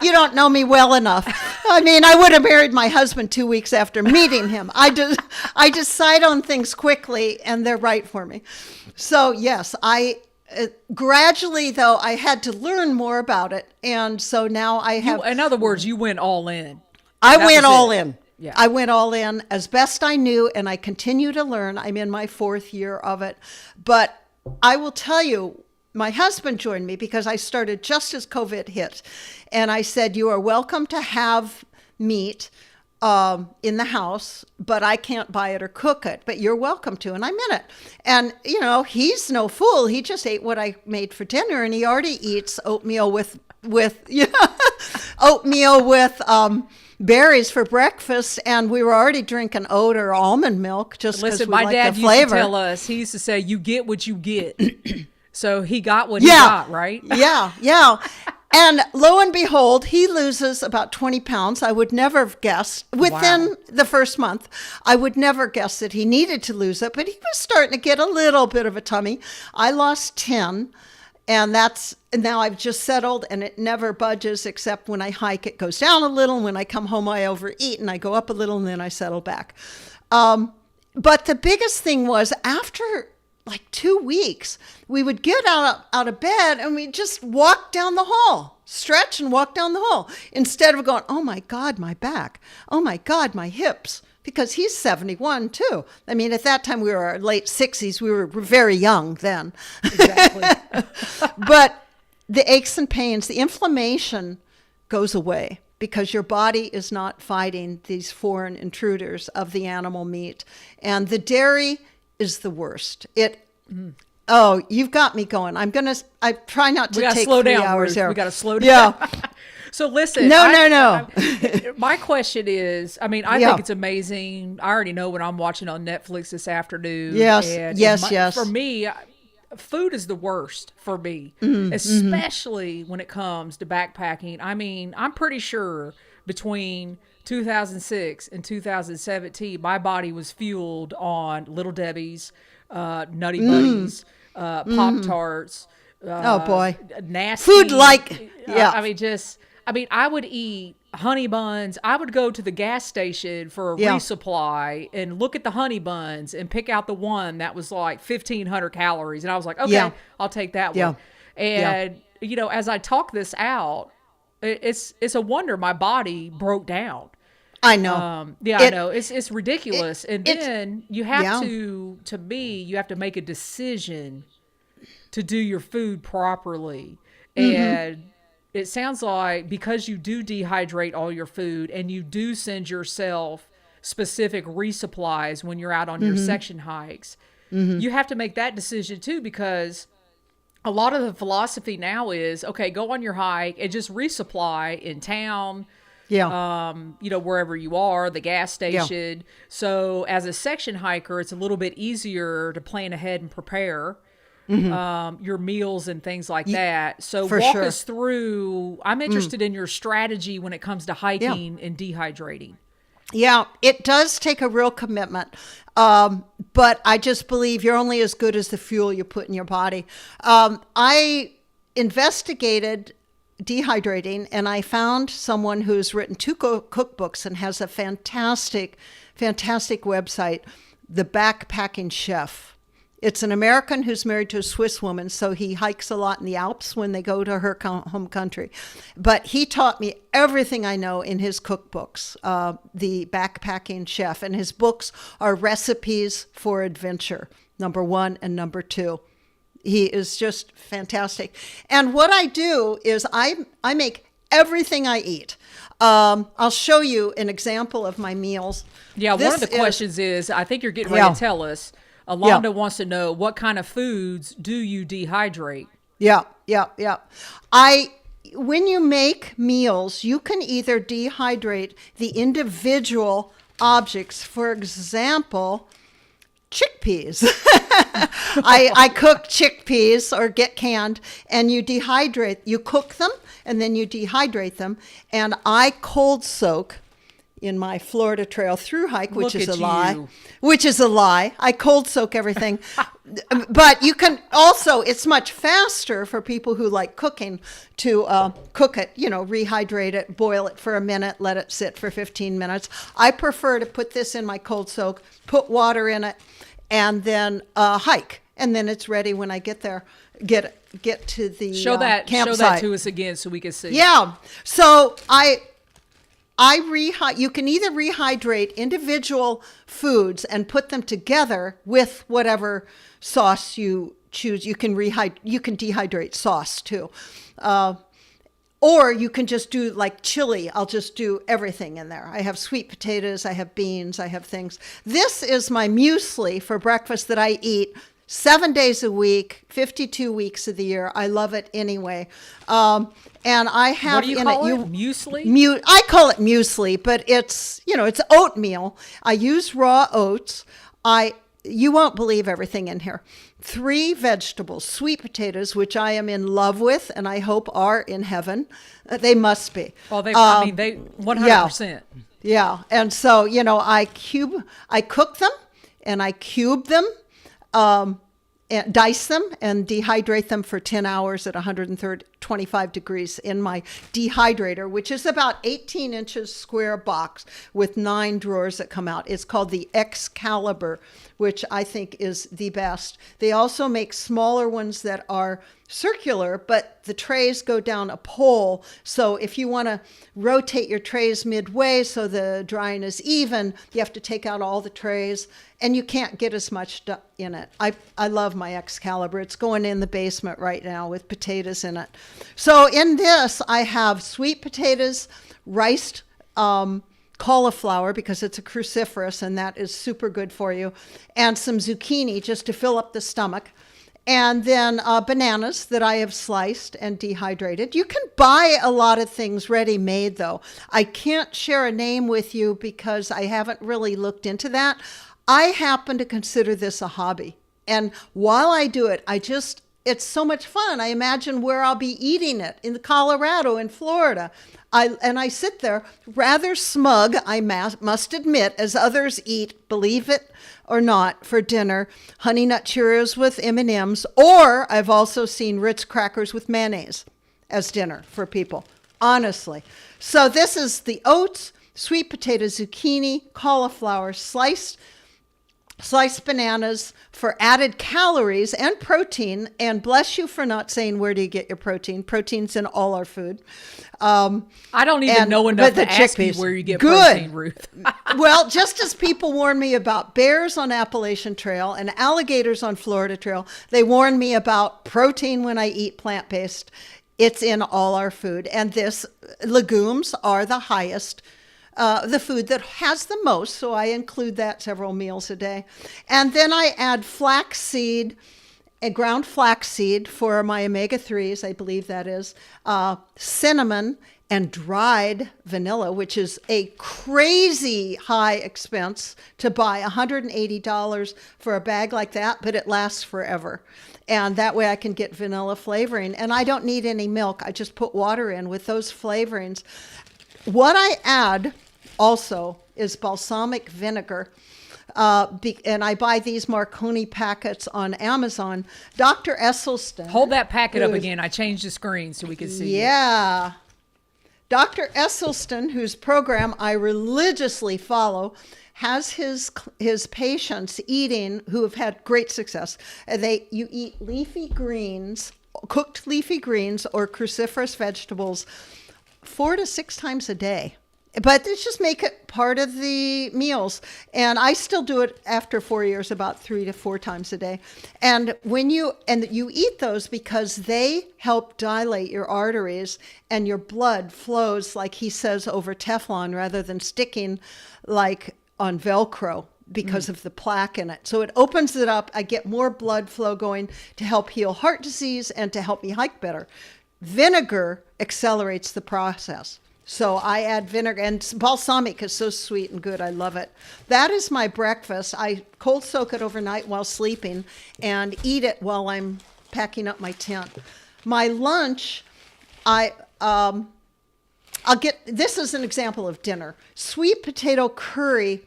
You don't know me well enough. I mean, I would have married my husband 2 weeks after meeting him. I decide on things quickly, and they're right for me. So, yes, gradually, though, I had to learn more about it. And so now I have... in other words, you went all in. I went all in. Yeah. I went all in as best I knew, and I continue to learn. I'm in my 4th year of it. But I will tell you, my husband joined me because I started just as COVID hit. And I said, you are welcome to have meat in the house, but I can't buy it or cook it, but you're welcome to. And I meant it. And, he's no fool. He just ate what I made for dinner, and he already eats oatmeal with oatmeal with berries for breakfast, and we were already drinking oat or almond milk just because we like the flavor. Listen, my dad used to tell us, he used to say, you get what you get. So he got what he got, right? Yeah. And lo and behold, he loses about 20 pounds. I would never have guessed within the first month. I would never guess that he needed to lose it, but he was starting to get a little bit of a tummy. I lost 10. And now I've just settled, and it never budges except when I hike, it goes down a little. And when I come home, I overeat and I go up a little, and then I settle back. But the biggest thing was after like 2 weeks, we would get out of bed and we just walk down the hall, stretch and walk down the hall instead of going, oh my God, my back. Oh my God, my hips. Because he's 71 too. I mean, at that time we were our late 60s. We were very young then. Exactly. But the aches and pains, the inflammation goes away because your body is not fighting these foreign intruders of the animal meat. And the dairy is the worst. Oh, you've got me going. I try not to take 3 hours there. We got to slow down. Yeah. So listen. No. My question is, I think it's amazing. I already know what I'm watching on Netflix this afternoon. Yes. For me, food is the worst for me, Mm-hmm. especially when it comes to backpacking. I mean, I'm pretty sure between 2006 and 2017, my body was fueled on Little Debbie's, Nutty Buddies, Pop-Tarts. Oh boy. Nasty. Food like, yeah. I would eat honey buns. I would go to the gas station for a resupply and look at the honey buns and pick out the one that was like 1,500 calories. And I was like, okay, I'll take that one. And, as I talk this out, it's a wonder my body broke down. I know. I know. It's ridiculous. Then you have to me, you have to make a decision to do your food properly. And it sounds like because you do dehydrate all your food and you do send yourself specific resupplies when you're out on your section hikes, you have to make that decision too, because a lot of the philosophy now is, okay, go on your hike and just resupply in town, wherever you are, the gas station. So as a section hiker, it's a little bit easier to plan ahead and prepare your meals and things like that. So walk us through, I'm interested in your strategy when it comes to hiking and dehydrating. Yeah, it does take a real commitment. But I just believe you're only as good as the fuel you put in your body. I investigated dehydrating, and I found someone who's written 2 cookbooks and has a fantastic website, The Backpacking Chef. It's an American who's married to a Swiss woman, so he hikes a lot in the Alps when they go to her home country. But he taught me everything I know in his cookbooks, The Backpacking Chef. And his books are recipes for adventure, number 1 and number 2. He is just fantastic. And what I do is I make everything I eat. I'll show you an example of my meals. Yeah, one of the questions is, I think you're getting ready to tell us, Alonda wants to know, what kind of foods do you dehydrate? Yeah. When you make meals, you can either dehydrate the individual objects. For example, chickpeas. I cook chickpeas or get canned, and you cook them and then you dehydrate them. And I cold soak in my Florida Trail through hike, which is a lie. I cold soak everything. But you can also, it's much faster for people who like cooking to cook it, rehydrate it, boil it for a minute, let it sit for 15 minutes. I prefer to put this in my cold soak, put water in it, and then hike. And then it's ready when I get there, get to the campsite. Show that to us again so we can see. Yeah. So you can either rehydrate individual foods and put them together with whatever sauce you choose. You can dehydrate sauce too. Or you can just do like chili. I'll just do everything in there. I have sweet potatoes, I have beans, I have things. This is my muesli for breakfast that I eat 7 days a week, 52 weeks of the year. I love it anyway. And I have what do you call it? Muesli? I call it muesli, but it's oatmeal. I use raw oats. You won't believe everything in here. 3 vegetables, sweet potatoes, which I am in love with, and I hope are in heaven. They must be. Well, they 100%. Yeah. And so, I cook them and I cube them, and dice them and dehydrate them for 10 hours at 125 degrees in my dehydrator, which is about 18 inches square box with 9 drawers that come out. It's called the Excalibur, which I think is the best. They also make smaller ones that are circular, but the trays go down a pole. So if you want to rotate your trays midway so the drying is even, you have to take out all the trays, and you can't get as much in it. I love my Excalibur. It's going in the basement right now with potatoes in it. So in this, I have sweet potatoes, riced cauliflower, because it's a cruciferous and that is super good for you, and some zucchini just to fill up the stomach. And then bananas that I have sliced and dehydrated. You can buy a lot of things ready-made, though. I can't share a name with you because I haven't really looked into that. I happen to consider this a hobby. And while I do it, it's so much fun. I imagine where I'll be eating it, in Colorado, in Florida. I sit there rather smug, I must admit, as others eat, believe it or not, for dinner, Honey Nut Cheerios with M&Ms, or I've also seen Ritz crackers with mayonnaise as dinner for people, honestly. So this is the oats, sweet potato, zucchini, cauliflower, sliced bananas for added calories and protein. And bless you for not saying, where do you get your protein? Protein's in all our food. I don't even know enough to ask you where you get protein, Ruth. Well, just as people warn me about bears on Appalachian Trail and alligators on Florida Trail, they warn me about protein when I eat plant-based. It's in all our food. And legumes are the highest, the food that has the most, so I include that several meals a day. And then I add flaxseed, ground flaxseed for my omega-3s, I believe that is, cinnamon, and dried vanilla, which is a crazy high expense to buy, $180 for a bag like that, but it lasts forever. And that way I can get vanilla flavoring. And I don't need any milk. I just put water in with those flavorings. What I add also is balsamic vinegar. And I buy these Marconi packets on Amazon. Dr. Esselstyn. Hold that packet up again. I changed the screen so we can see. Yeah. Dr. Esselstyn, whose program I religiously follow, has his patients eating, who have had great success. You eat leafy greens, cooked leafy greens or cruciferous vegetables 4 to 6 times a day. But let's just make it part of the meals. And I still do it after 4 years, about 3 to 4 times a day. And you eat those because they help dilate your arteries and your blood flows, like he says, over Teflon rather than sticking like on Velcro because of the plaque in it. So it opens it up. I get more blood flow going to help heal heart disease and to help me hike better. Vinegar accelerates the process. So I add vinegar, and balsamic is so sweet and good. I love it. That is my breakfast. I cold soak it overnight while sleeping and eat it while I'm packing up my tent. My lunch, I'll get, this is an example of dinner. Sweet potato curry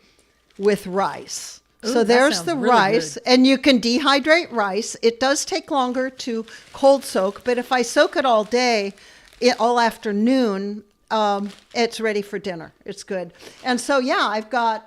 with rice. Ooh, so there's the really rice, good. and you can dehydrate rice. It does take longer to cold soak, but if I soak it all day, all afternoon, it's ready for dinner. It's good. And so, yeah, I've got,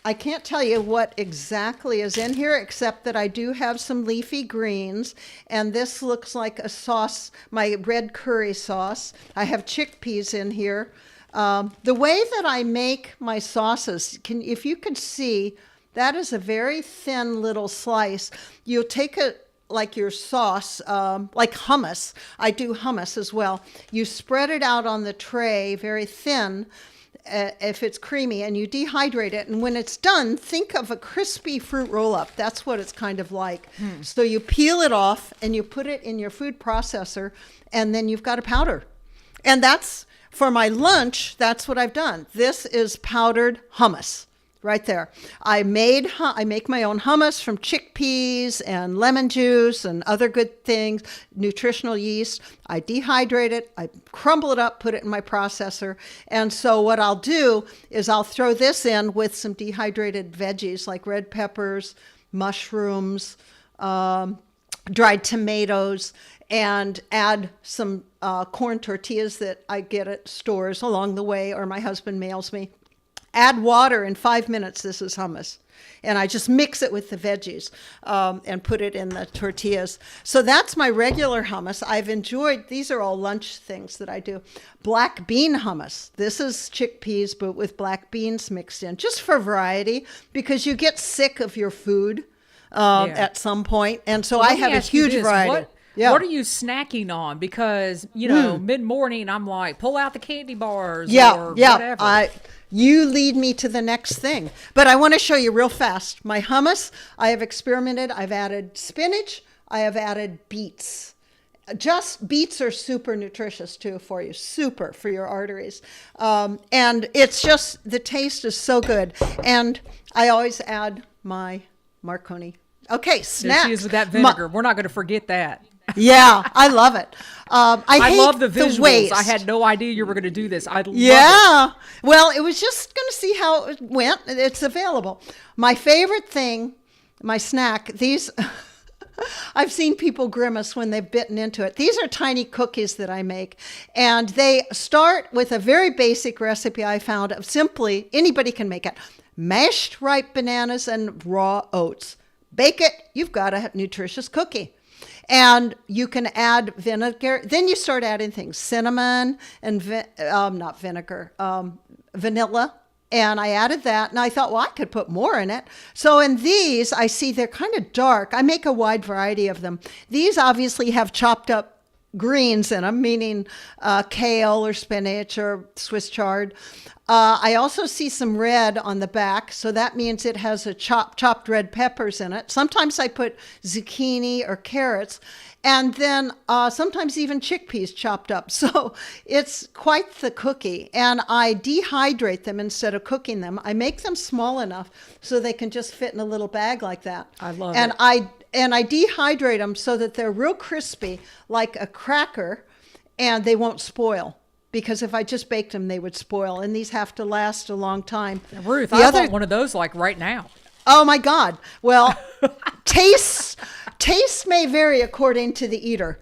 I can't tell you what exactly is in here, except that I do have some leafy greens. And this looks like a sauce, my red curry sauce. I have chickpeas in here. The way that I make my sauces, if you can see, That is a very thin little slice. You'll take it like your sauce, like hummus. I do hummus as well. You spread it out on the tray very thin, if it's creamy, and you dehydrate it. And when it's done, think of a crispy fruit roll-up. That's what it's kind of like. So you peel it off and you put it in your food processor, and then you've got a powder. And that's, for my lunch, that's what I've done. This is powdered hummus. Right there. I make my own hummus from chickpeas and lemon juice and other good things, nutritional yeast. I dehydrate it, I crumble it up, put it in my processor. And so what I'll do is I'll throw this in with some dehydrated veggies like red peppers, mushrooms, dried tomatoes, and add some corn tortillas that I get at stores along the way, or my husband mails me. Add water in 5 minutes. This is hummus. And I just mix it with the veggies and put it in the tortillas. So that's my regular hummus. I've enjoyed, these are all lunch things that I do. Black bean hummus. This is chickpeas, but with black beans mixed in, just for variety, because you get sick of your food at some point. And so I have a huge variety. What are you snacking on? Because, mid-morning, I'm like, pull out the candy bars or whatever. You lead me to the next thing. But I want to show you real fast. My hummus, I have experimented. I've added spinach. I have added beets. Just beets are super nutritious too for you. Super for your arteries. And it's just, the taste is so good. And I always add my Marconi. Okay, snacks. There she is with that vinegar. We're not going to forget that. Yeah, I love it. I love the visuals. The waste. I had no idea you were going to do this. I love it. Well, it was just going to see how it went. It's available. My favorite thing, my snack, these, I've seen people grimace when they've bitten into it. These are tiny cookies that I make. And they start with a very basic recipe I found of simply, anybody can make it, mashed ripe bananas and raw oats. Bake it, you've got a nutritious cookie. And you can add vinegar. Then you start adding things, cinnamon and vanilla. And I added that. And I thought, well, I could put more in it. So in these, I see they're kind of dark. I make a wide variety of them. These obviously have chopped up greens in them, meaning kale or spinach or Swiss chard. I also see some red on the back, so that means it has a chopped red peppers in it. Sometimes I put zucchini or carrots, and then sometimes even chickpeas chopped up. So it's quite the cookie, and I dehydrate them instead of cooking them. I make them small enough so they can just fit in a little bag like that. I love it. And I dehydrate them so that they're real crispy, like a cracker, and they won't spoil. Because if I just baked them, they would spoil. And these have to last a long time. Ruth, I want one of those like right now. Oh, my God. Well, taste may vary according to the eater.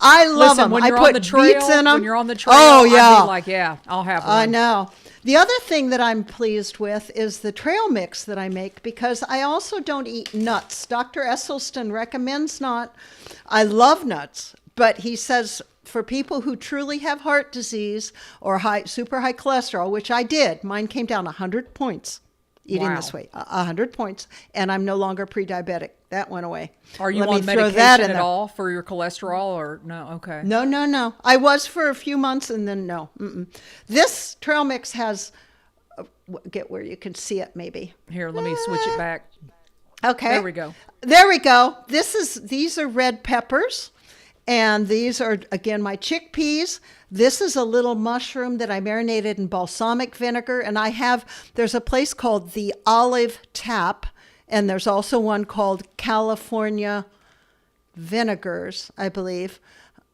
I love them. When I you're put on the trail, beets in them. When you're on the trail, oh, yeah. I'd be like, yeah, I'll have one. I know. The other thing that I'm pleased with is the trail mix that I make, because I also don't eat nuts. Dr. Esselstyn recommends not. I love nuts, but he says for people who truly have heart disease or super high cholesterol, which I did, mine came down 100 points eating this way, 100 points, and I'm no longer pre-diabetic. That went away. Are you on medication at all for your cholesterol or no? Okay. No. I was for a few months and then no. This trail mix has, get where you can see it maybe. Here, let me switch it back. Okay. There we go. There we go. These are red peppers. And these are, again, my chickpeas. This is a little mushroom that I marinated in balsamic vinegar. And there's a place called the Olive Tap. And there's also one called California Vinegars, I believe,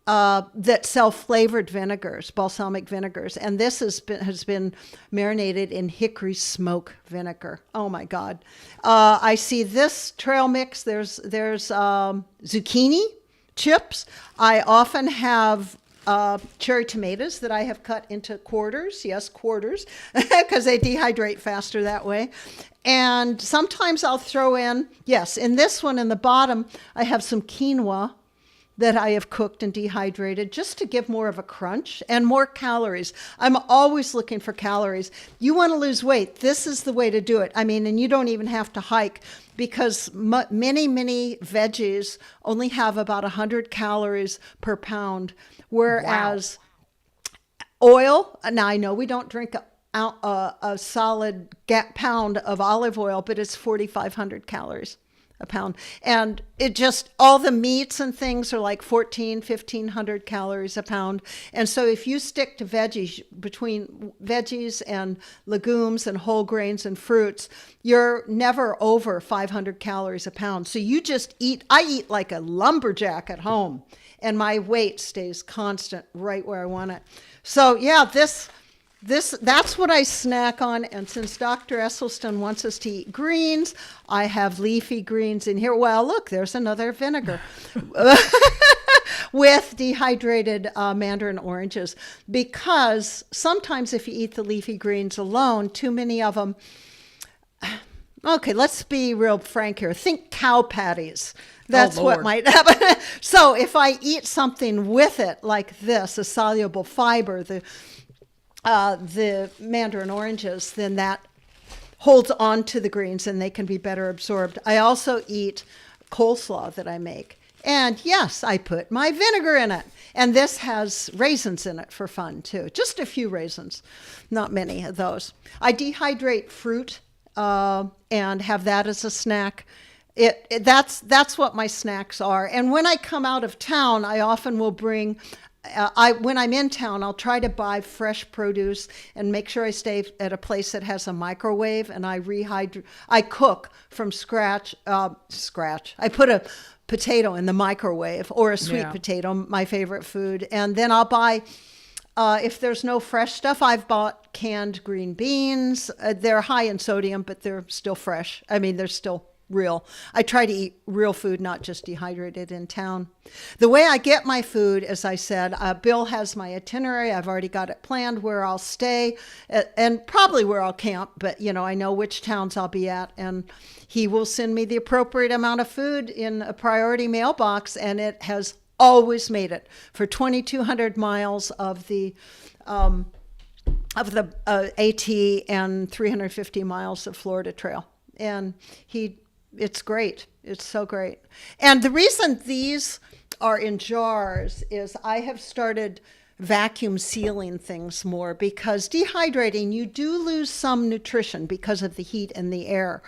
that sell flavored vinegars, balsamic vinegars. And this has been marinated in hickory smoke vinegar. Oh, my God. I see this trail mix. There's zucchini chips. I often have cherry tomatoes that I have cut into quarters. Yes, quarters, because they dehydrate faster that way. And sometimes I'll throw in this one in the bottom, I have some quinoa that I have cooked and dehydrated just to give more of a crunch and more calories. I'm always looking for calories. You want to lose weight, this is the way to do it. I mean, and you don't even have to hike, because many veggies only have about 100 calories per pound, whereas oil, now I know we don't drink a solid pound of olive oil, but it's 4,500 calories a pound. And it just, all the meats and things are like 1,500 calories a pound. And so if you stick to veggies, between veggies and legumes and whole grains and fruits, you're never over 500 calories a pound. So you just eat, I eat like a lumberjack at home, and my weight stays constant right where I want it. So yeah, that's what I snack on. And since Dr. Esselstyn wants us to eat greens, I have leafy greens in here. Well, look, there's another vinegar with dehydrated mandarin oranges, because sometimes if you eat the leafy greens alone, too many of them, okay, let's be real frank here. Think cow patties. That's what might happen. So if I eat something with it like this, a soluble fiber, the mandarin oranges, then that holds on to the greens and they can be better absorbed. I also eat coleslaw that I make. And yes, I put my vinegar in it. And this has raisins in it for fun too. Just a few raisins, not many of those. I dehydrate fruit and have that as a snack. That's what my snacks are. And when I come out of town, I often will bring, when I'm in town, I'll try to buy fresh produce and make sure I stay at a place that has a microwave, and I cook from scratch. I put a potato in the microwave, or a sweet potato, my favorite food. And then I'll buy, if there's no fresh stuff, I've bought canned green beans. They're high in sodium, but they're still fresh. I mean, they're still real. I try to eat real food, not just dehydrated in town. The way I get my food, as I said, Bill has my itinerary. I've already got it planned where I'll stay and probably where I'll camp, but I know which towns I'll be at, and he will send me the appropriate amount of food in a priority mailbox, and it has always made it for 2,200 miles of the AT and 350 miles of Florida Trail. And it's great. It's so great. And the reason these are in jars is I have started vacuum sealing things more, because dehydrating, you do lose some nutrition because of the heat and the air.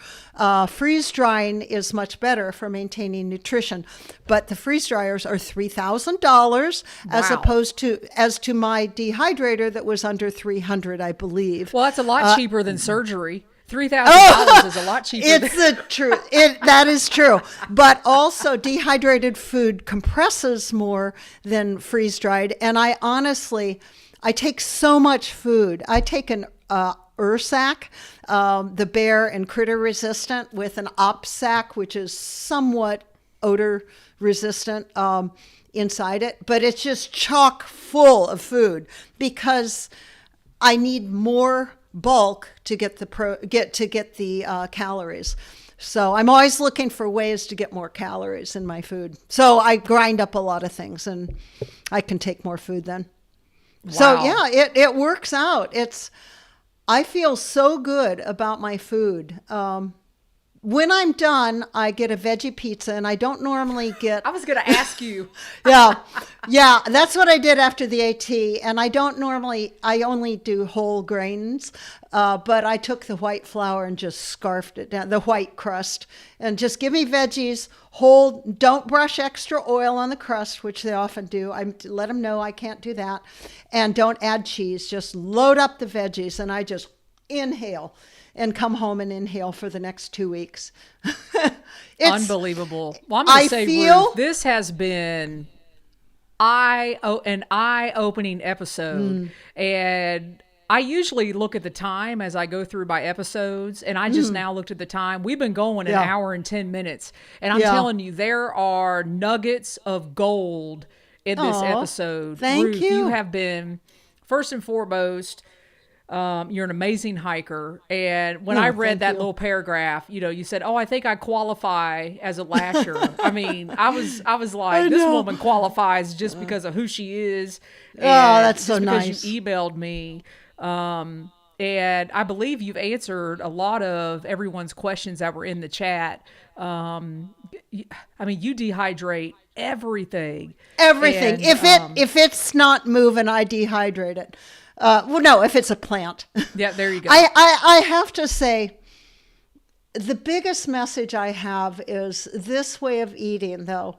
Freeze drying is much better for maintaining nutrition, but the freeze dryers are $3,000 as opposed to my dehydrator that was under $300, I believe. Well, that's a lot cheaper than surgery. $3,000 is a lot cheaper. It's the truth. That is true. But also, dehydrated food compresses more than freeze dried. And I take so much food. I take an Ursac, the bear and critter resistant, with an OpSac, which is somewhat odor resistant inside it. But it's just chock full of food, because I need more bulk to get the calories. So I'm always looking for ways to get more calories in my food. So I grind up a lot of things, and I can take more food then. Wow. So yeah, it works out. I feel so good about my food. When I'm done, I get a veggie pizza, and I don't normally get... I was going to ask you. Yeah, that's what I did after the AT. And I only do whole grains, but I took the white flour and just scarfed it down, the white crust, and just give me veggies, whole, don't brush extra oil on the crust, which they often do. I let them know I can't do that. And don't add cheese, just load up the veggies, and I just inhale and come home and inhale for the next 2 weeks. Unbelievable. Well, I'm going to say, Ruth, this has been an eye-opening episode. And I usually look at the time as I go through my episodes, and I just now looked at the time. We've been going an hour and 10 minutes. And I'm telling you, there are nuggets of gold in this episode. Thank Ruth, you. You have been, first and foremost, You're an amazing hiker. And when I read that little paragraph, you said, "Oh, I think I qualify as a lasher." I mean, I was like, this woman qualifies just because of who she is. And that's so nice. Because you emailed me. And I believe you've answered a lot of everyone's questions that were in the chat. I mean, you dehydrate everything. Everything. And, if it's not moving, I dehydrate it. Well, no, if it's a plant. Yeah, there you go. I have to say, the biggest message I have is this way of eating, though,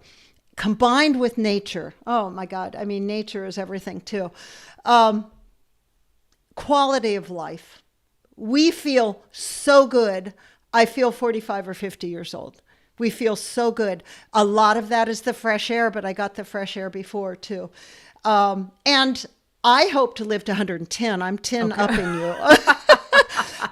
combined with nature. Oh my God. I mean, nature is everything too. Quality of life. We feel so good. I feel 45 or 50 years old. We feel so good. A lot of that is the fresh air, but I got the fresh air before too. And I hope to live to 110. I'm 10 up in you.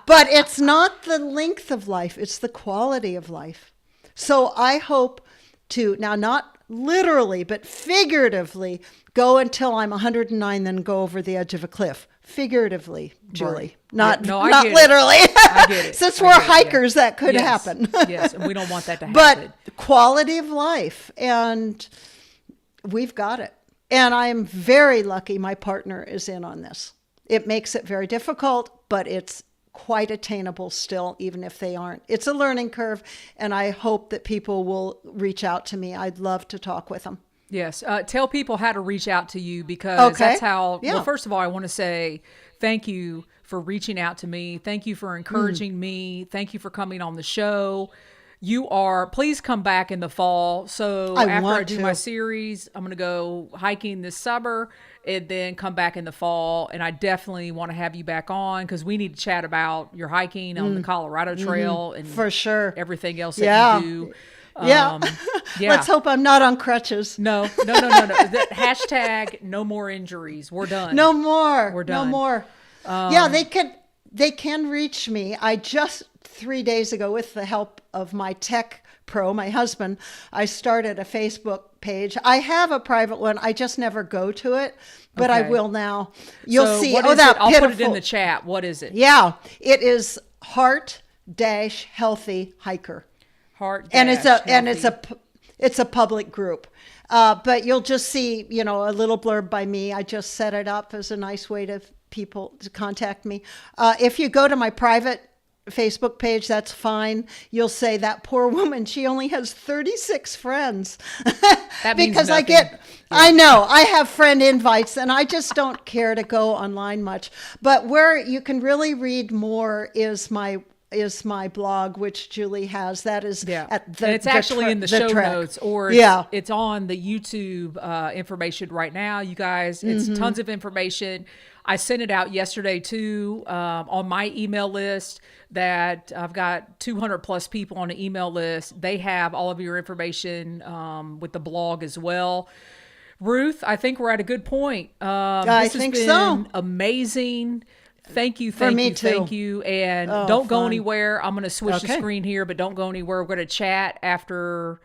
But it's not the length of life. It's the quality of life. So I hope to, now not literally, but figuratively, go until I'm 109, then go over the edge of a cliff. Figuratively, Julie, not literally. I get it. Since we're hikers, that could happen. Yes, and we don't want that to But happen. quality of life, and we've got it. And I'm very lucky my partner is in on this. It makes it very difficult, but it's quite attainable still, even if they aren't. It's a learning curve, and I hope that people will reach out to me. I'd love to talk with them. Yes. Tell people how to reach out to you, because that's how, well, first of all, I want to say thank you for reaching out to me. Thank you for encouraging me. Thank you for coming on the show. Please come back in the fall. So after I do my series, I'm going to go hiking this summer and then come back in the fall. And I definitely want to have you back on, because we need to chat about your hiking on the Colorado Trail and for sure everything else that you do. Yeah. Let's hope I'm not on crutches. No. Hashtag no more injuries. We're done. No more. We're done. No more. They can reach me. I just 3 days ago, with the help of my tech pro, my husband, I started a Facebook page. I have a private one. I just never go to it, but I will now. You'll see. What is it? I'll put it in the chat. What is it? Yeah. It is Heart-Healthy Hiker. And it's a public group. But you'll just see, a little blurb by me. I just set it up as a nice way to people to contact me. If you go to my private Facebook page, that's fine. You'll say, that poor woman, she only has 36 friends. That means because nothing. I know, I have friend invites, and I just don't care to go online much. But where you can really read more is my blog, which Julie has. That is at the, and it's actually in the show notes, or it's on the YouTube information right now, you guys. It's tons of information. I sent it out yesterday too, on my email list, that I've got 200 plus people on the email list. They have all of your information with the blog as well. Ruth, I think we're at a good point. I think so. Amazing. Thank you. And don't go anywhere. I'm going to switch the screen here, but don't go anywhere. We're going to chat after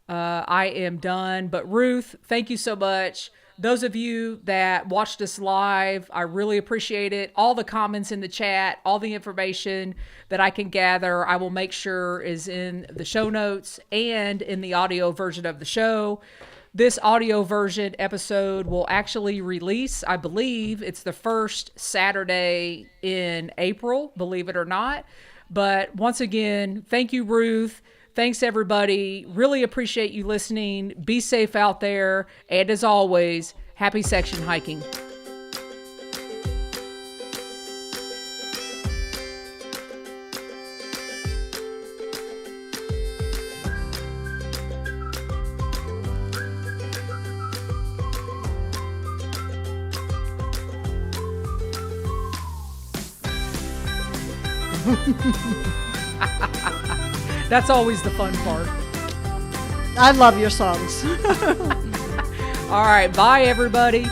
I am done. But Ruth, thank you so much. Those of you that watched us live, I really appreciate it. All the comments in the chat, all the information that I can gather, I will make sure is in the show notes and in the audio version of the show. This audio version episode will actually release, I believe, it's the first Saturday in April, believe it or not. But once again, thank you, Ruth. Thanks, everybody. Really appreciate you listening. Be safe out there. And as always, happy section hiking. That's always the fun part. I love your songs. All right. Bye, everybody.